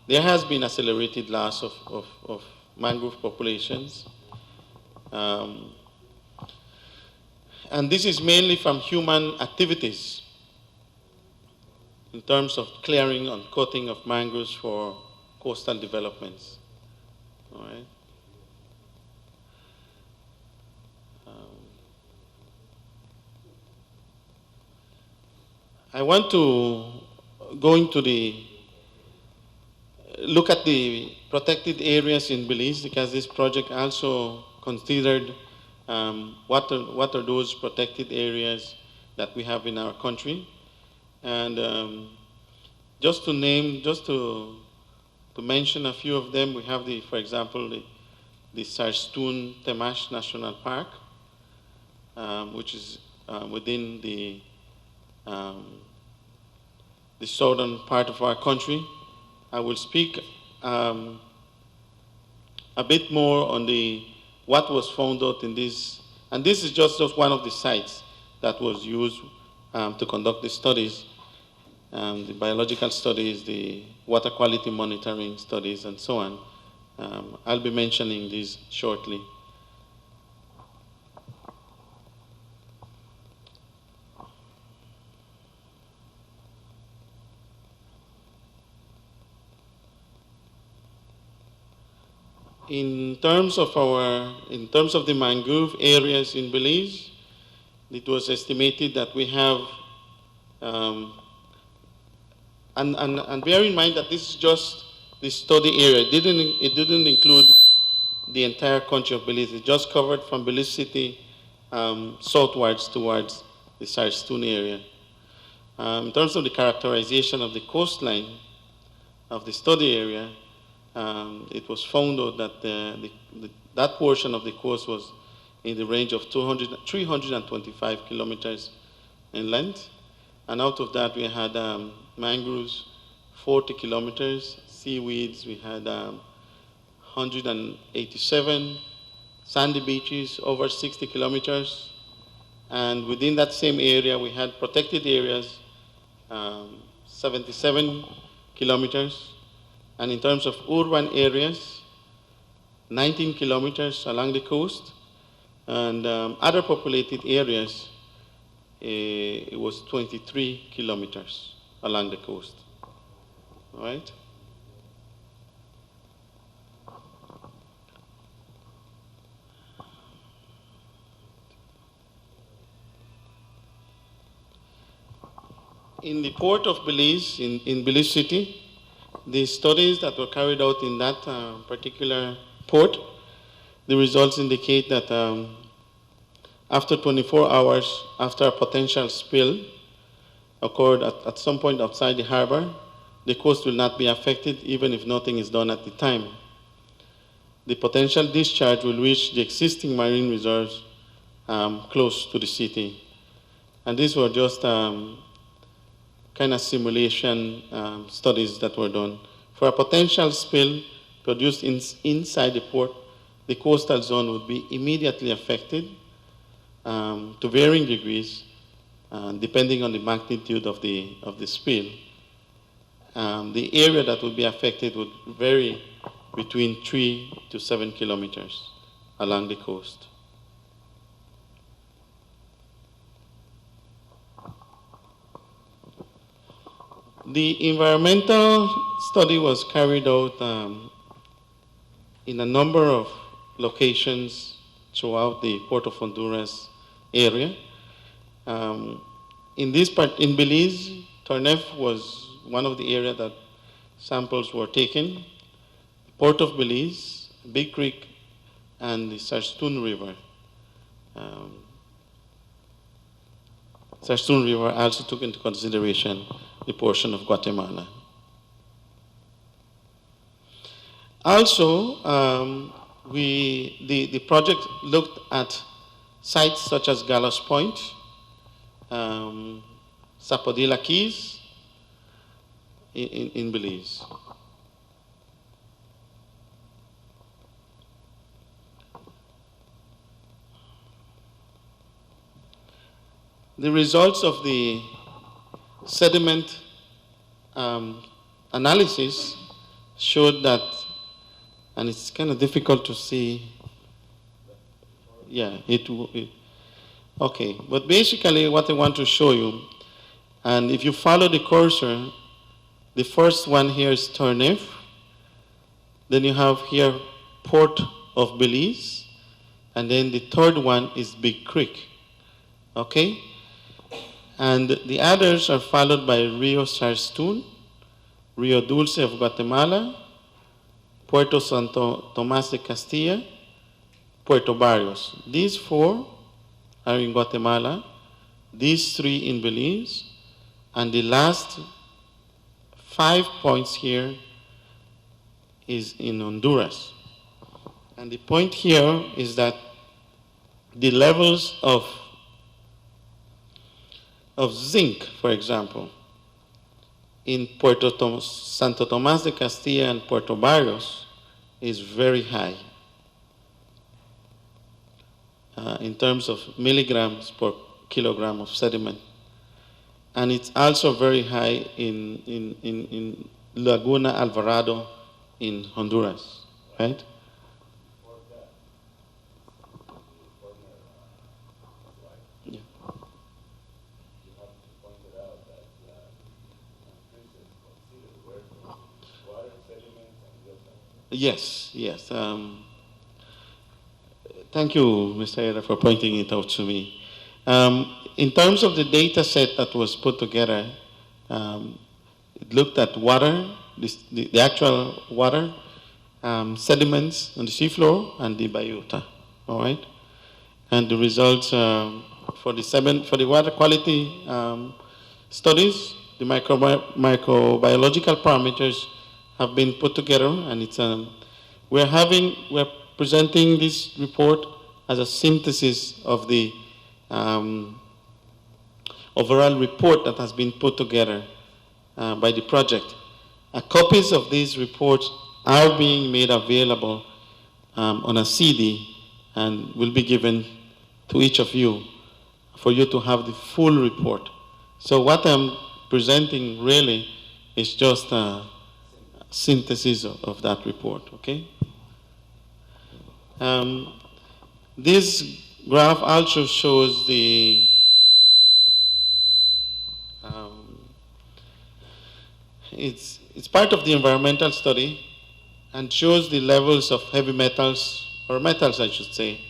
Speaker 1: there has been accelerated loss of mangrove populations. And this is mainly from human activities in terms of clearing and cutting of mangroves for coastal developments. All right. I want to go into look at the protected areas in Belize, because this project also considered what are those protected areas that we have in our country. And just to mention a few of them, we have for example, the Sarstoon Temash National Park, which is within the southern part of our country. I will speak a bit more on what was found out in this, and this is just one of the sites that was used to conduct the studies, the biological studies, the water quality monitoring studies, and so on. I'll be mentioning these shortly. In terms of the mangrove areas in Belize, it was estimated that we have, and bear in mind that this is just the study area. It didn't include the entire country of Belize. It just covered from Belize City southwards towards the Sarstoon area. In terms of the characterization of the coastline of the study area, it was found out that that portion of the coast was in the range of 325 kilometers in length. And out of that, we had mangroves, 40 kilometers, seaweeds, we had 187, sandy beaches, over 60 kilometers. And within that same area, we had protected areas, 77 kilometers. And in terms of urban areas, 19 kilometers along the coast, and other populated areas, it was 23 kilometers along the coast. All right? In the port of Belize, in Belize City, the studies that were carried out in that particular port, the results indicate that after 24 hours after a potential spill occurred at some point outside the harbor, the coast will not be affected even if nothing is done at the time. The potential discharge will reach the existing marine reserves close to the city. And these were just kind of simulation studies that were done. For a potential spill produced inside the port, the coastal zone would be immediately affected to varying degrees, depending on the magnitude of the spill. The area that would be affected would vary between 3 to 7 kilometers along the coast. The environmental study was carried out in a number of locations throughout the Port of Honduras area. In Belize, Tornef was one of the areas that samples were taken. Port of Belize, Big Creek, and the Sarstún River. Sarstún River also took into consideration the portion of Guatemala. Also, the project looked at sites such as Gallows Point, Sapodilla Keys in Belize. The results of the sediment analysis showed that, and it's kind of difficult to see, yeah, okay, but basically what I want to show you, and if you follow the cursor, the first one here is Tornef, then you have here Port of Belize, and then the third one is Big Creek, okay? And the others are followed by Rio Sarstún, Rio Dulce of Guatemala, Puerto Santo Tomás de Castilla, Puerto Barrios. These 4 are in Guatemala, these 3 in Belize, and the last 5 points here is in Honduras. And the point here is that the levels of zinc, for example, in Santo Tomás de Castilla and Puerto Barrios is very high in terms of milligrams per kilogram of sediment. And it's also very high in Laguna Alvarado in Honduras, right? Yes, yes. Thank you, Mr. Era, for pointing it out to me. In terms of the data set that was put together, it looked at water, the actual water, sediments on the seafloor, and the biota, all right? And the results for the water quality studies, the microbiological parameters have been put together, and it's we're presenting this report as a synthesis of the overall report that has been put together by the project. Copies of these reports are being made available on a CD and will be given to each of you for you to have the full report. So what I'm presenting really is just synthesis of that report, okay? This graph also shows the it's part of the environmental study and shows the levels of heavy metals, or metals I should say,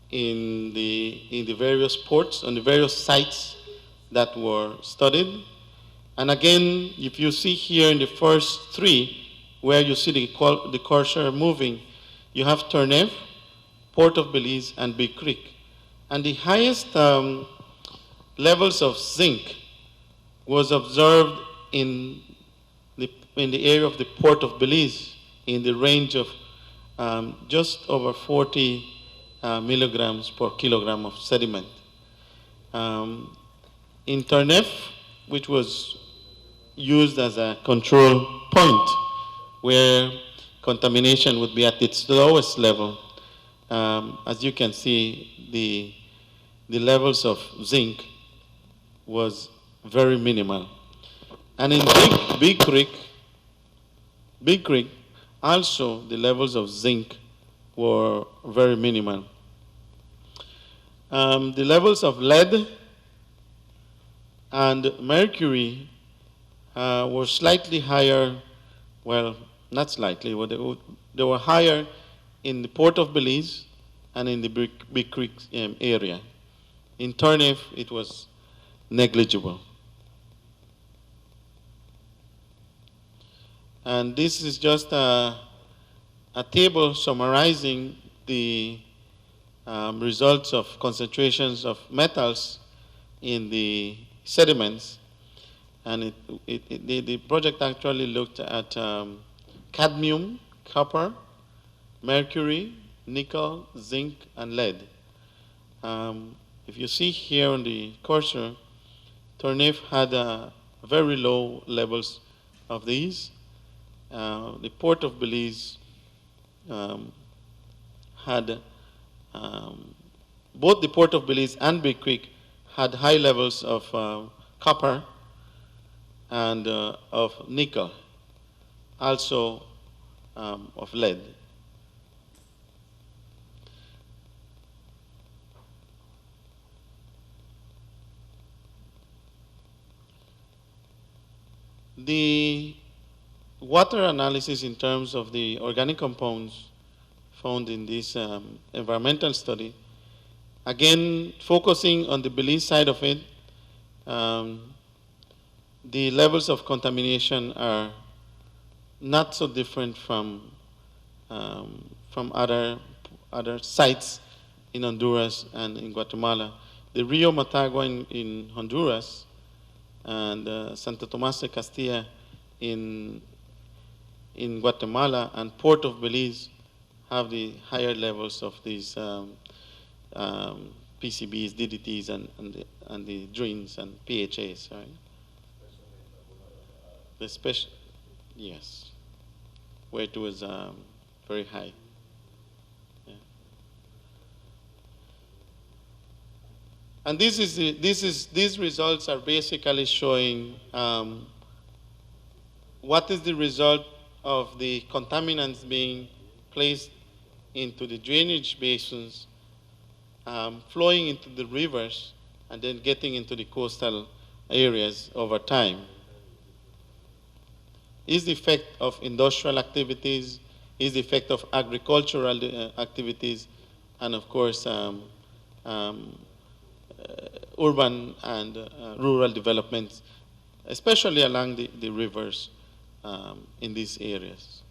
Speaker 1: in the various ports, on the various sites that were studied. And again, if you see here in the first 3, where you see the cursor moving, you have Tornef, Port of Belize, and Big Creek. And the highest levels of zinc was observed in the area of the Port of Belize, in the range of just over 40 milligrams per kilogram of sediment. In Tornef, which was used as a control point where contamination would be at its lowest level, as you can see, the levels of zinc was very minimal. And in Big Creek, also the levels of zinc were very minimal. The levels of lead and mercury were slightly higher, well, not slightly, they were higher in the Port of Belize and in the Big Creek area. In Turniff, it was negligible. And this is just a table summarizing the results of concentrations of metals in the sediments. And the project actually looked at cadmium, copper, mercury, nickel, zinc, and lead. If you see here on the cursor, Turniff had very low levels of these. The Port of Belize had, both the Port of Belize and Big Creek had high levels of copper and of nickel, also of lead. The water analysis in terms of the organic compounds found in this environmental study, again focusing on the Belize side of it, the levels of contamination are not so different from other sites in Honduras and in Guatemala. The Rio Motagua in Honduras and Santo Tomas de Castilla in Guatemala and Port of Belize have the higher levels of these PCBs, DDTs, and the DRINs and PHAs, right? The special, yes, where it was very high. Yeah. And these results are basically showing what is the result of the contaminants being placed into the drainage basins, flowing into the rivers, and then getting into the coastal areas over time. Is the effect of industrial activities, is the effect of agricultural activities, and of course urban and rural developments, especially along the rivers in these areas.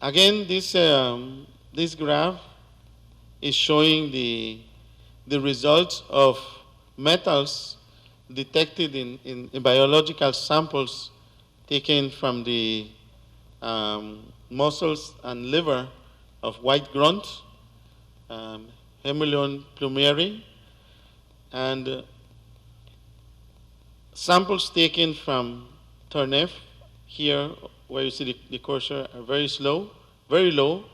Speaker 1: Again, this graph is showing the results of metals detected in biological samples taken from the muscles and liver of white grunt, Hemilion plumeri, and samples taken from Turniff, here where you see the cursor, are very low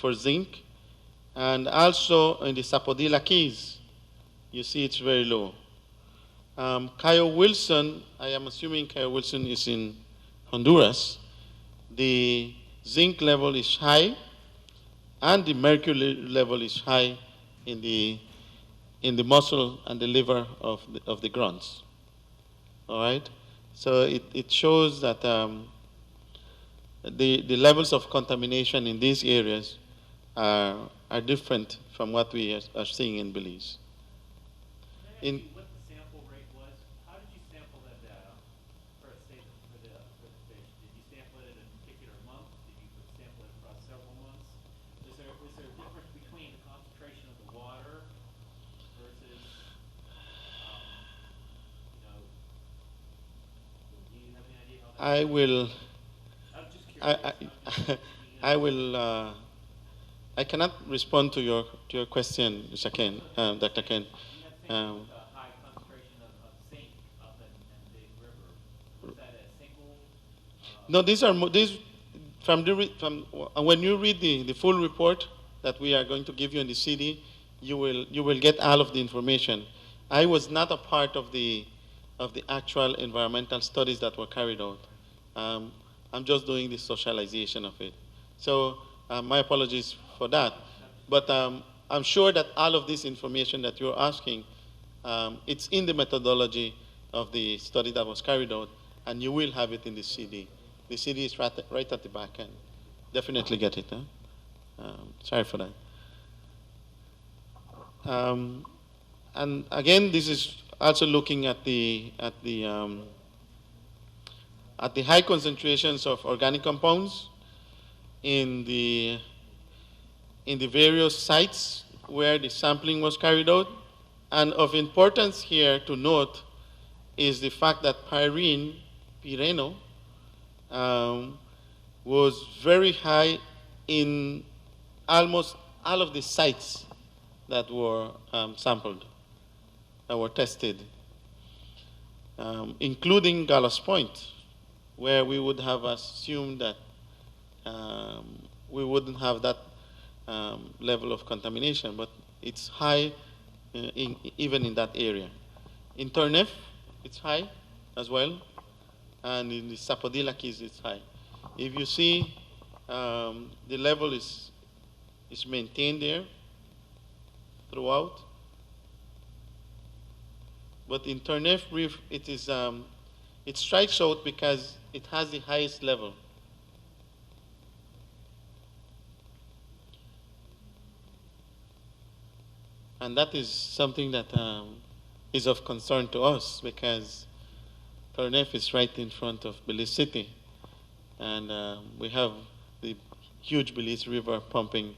Speaker 1: for zinc, and also in the Sapodilla Keys, you see it's very low. Cayo Wilson, I am assuming Cayo Wilson is in Honduras. The zinc level is high, and the mercury level is high in the muscle and the liver of the grunts. All right, so it shows that the levels of contamination in these areas are different from what we are seeing in Belize.
Speaker 9: What the sample rate was? How did you sample that data for a statement for the fish? Did you sample it in a particular month? Did you sample it across several months? Is there a difference between the concentration of the water versus, do you have any idea how that?
Speaker 1: I will.
Speaker 9: I'm just curious.
Speaker 1: I cannot respond to your question, Mr. Ken, Dr. Ken.
Speaker 9: High concentration of zinc up in Big River. Was that a single?
Speaker 1: No, these from when you read the full report that we are going to give you in the CD, you will get all of the information. I was not a part of the of the actual environmental studies that were carried out. I'm just doing the socialization of it. So my apologies for that. But I'm sure that all of this information that you're asking, it's in the methodology of the study that was carried out, and you will have it in the CD. The CD is right at the back end. Definitely get it. Huh? Sorry for that. And again, this is also looking at the high concentrations of organic compounds in the various sites where the sampling was carried out. And of importance here to note is the fact that pyreno, was very high in almost all of the sites that were sampled, that were tested, including Gallows Point, where we would have assumed that we wouldn't have that level of contamination, but it's high even in that area. In Turnev, it's high as well, and in the Sapodilla Keys, it's high. If you see, the level is maintained there throughout. But in Turnev Reef, it strikes out because it has the highest level. And that is something that is of concern to us, because Turnev is right in front of Belize City. And we have the huge Belize River pumping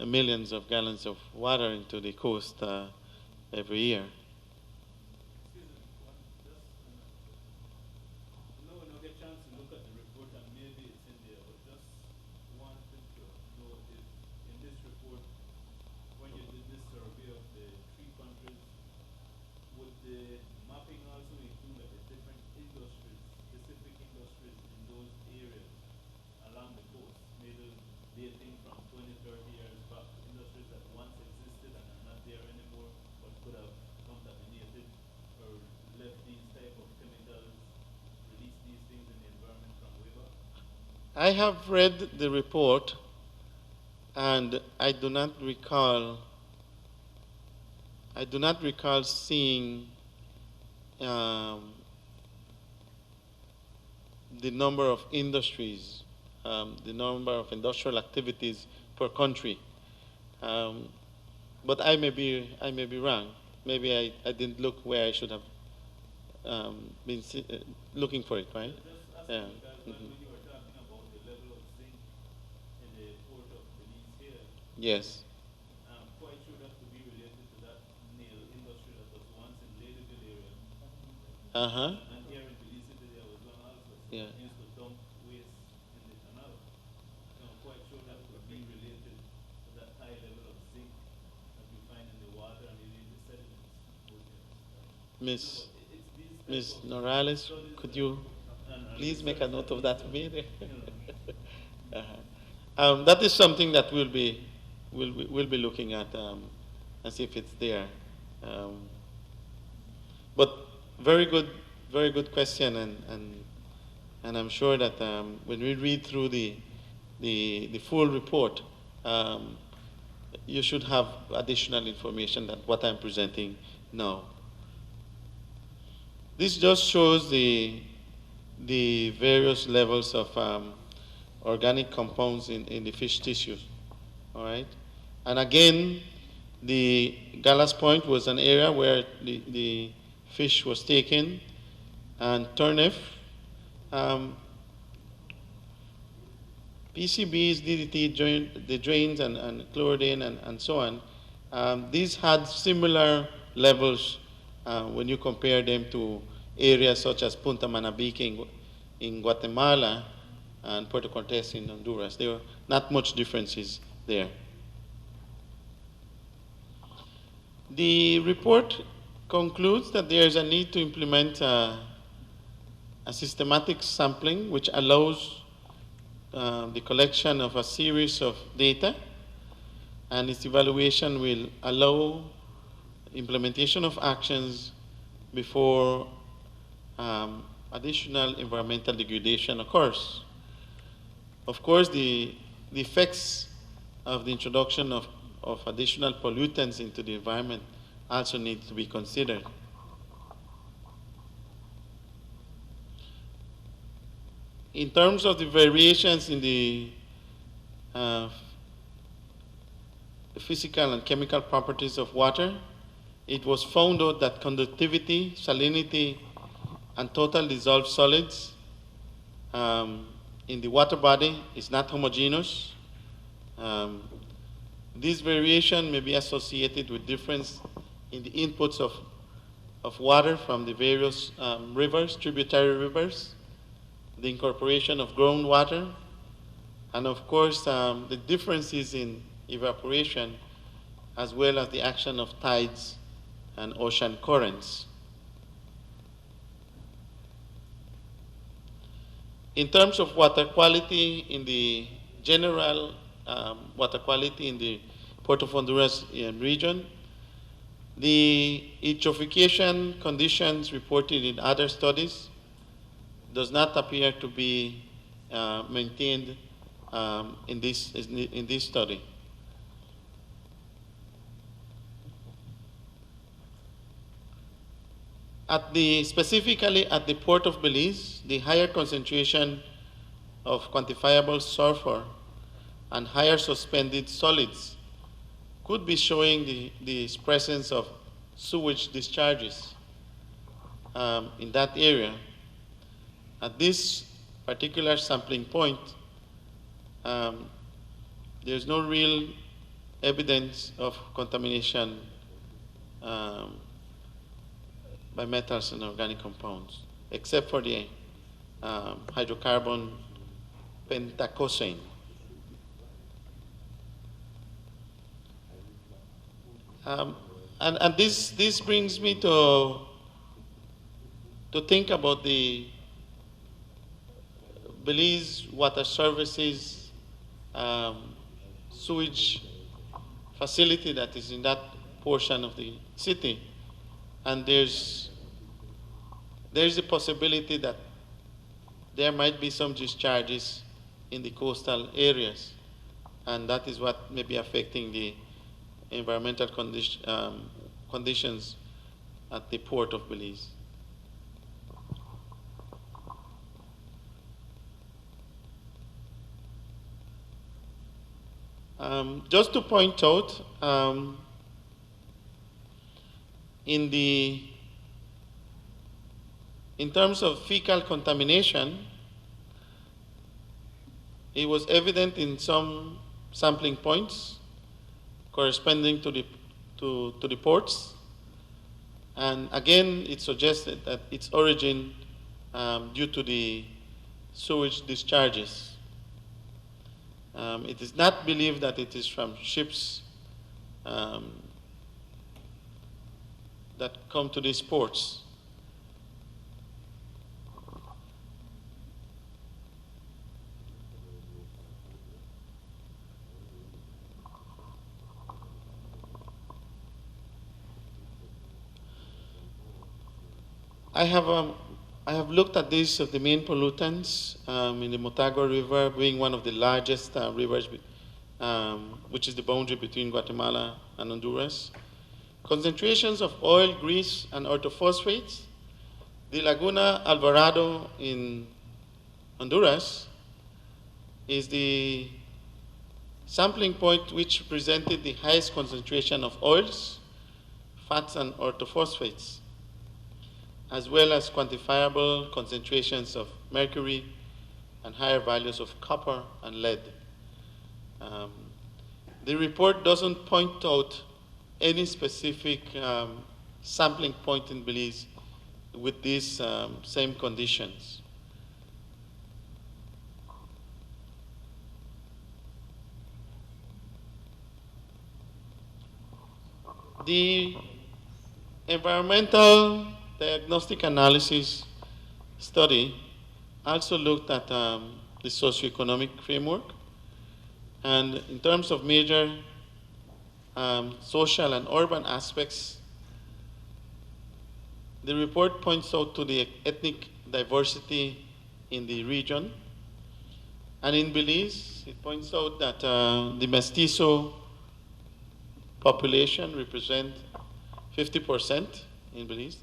Speaker 1: millions of gallons of water into the coast every year. I have read the report, and I do not recall seeing the number of industries, the number of industrial activities per country. But I may be wrong. Maybe I didn't look where I should have been looking for it, right? Yeah. Yes.
Speaker 9: I'm quite sure that could be related to that nail industry that was once in Ladyville area.
Speaker 1: Uh-huh.
Speaker 9: And here in Belize City there was one also.
Speaker 1: Yeah.
Speaker 9: Used to dump waste in the canal. So I'm quite sure that could be related to that high level of zinc that we find in the water and in the sediments.
Speaker 1: Miss Norales, could you please make a note of that for me there? That is something that we'll be looking at and see if it's there. But very good question, and I'm sure that when we read through the full report, you should have additional information than what I'm presenting now. This just shows the various levels of organic compounds in the fish tissues. All right, and again, the Gallows Point was an area where the fish was taken, and Turnev, PCBs, DDT, the drains, and chlordane, and so on. These had similar levels when you compare them to areas such as Punta Manabique in Guatemala and Puerto Cortes in Honduras. There were not much differences there. The report concludes that there is a need to implement a systematic sampling which allows the collection of a series of data, and its evaluation will allow implementation of actions before additional environmental degradation occurs. Of course, the effects of the introduction of additional pollutants into the environment also need to be considered. In terms of the variations in the physical and chemical properties of water, it was found out that conductivity, salinity, and total dissolved solids in the water body is not homogeneous. This variation may be associated with difference in the inputs of water from the various rivers, tributary rivers, the incorporation of groundwater, and of course the differences in evaporation, as well as the action of tides and ocean currents. In terms of water quality in the general water quality in the Port of Honduras region, the eutrophication conditions reported in other studies does not appear to be maintained in this study. Specifically at the Port of Belize, the higher concentration of quantifiable sulfur and higher suspended solids could be showing the presence of sewage discharges in that area. At this particular sampling point, there's no real evidence of contamination by metals and organic compounds, except for the hydrocarbon pentacosane. And this brings me to think about the Belize Water Services sewage facility that is in that portion of the city. And there's a possibility that there might be some discharges in the coastal areas, and that is what may be affecting the environmental conditions at the Port of Belize. Just to point out, in terms of fecal contamination, it was evident in some sampling points corresponding to the ports, and again it suggested that its origin due to the sewage discharges. It is not believed that it is from ships that come to these ports. I have looked at this of the main pollutants in the Motagua River, being one of the largest rivers, which is the boundary between Guatemala and Honduras. Concentrations of oil, grease, and orthophosphates. The Laguna Alvarado in Honduras is the sampling point which presented the highest concentration of oils, fats, and orthophosphates, as well as quantifiable concentrations of mercury and higher values of copper and lead. The report doesn't point out any specific sampling point in Belize with these same conditions. The environmental diagnostic analysis study also looked at the socioeconomic framework, and in terms of major social and urban aspects The report points out to the ethnic diversity in the region. And in Belize, it points out that the mestizo population represent 50% in Belize,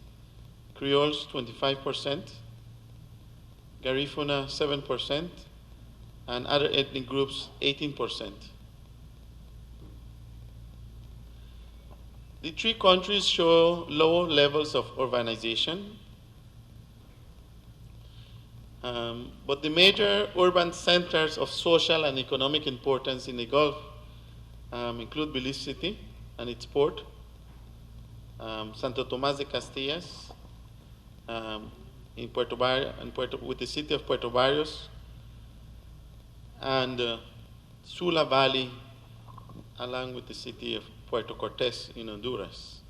Speaker 1: Creoles 25%, Garifuna 7%, and other ethnic groups 18%. The three countries show low levels of urbanization, but the major urban centers of social and economic importance in the Gulf include Belize City and its port, Santo Tomás de Castillas, in with the city of Puerto Barrios, and Sula Valley, along with the city of Puerto Cortes in Honduras.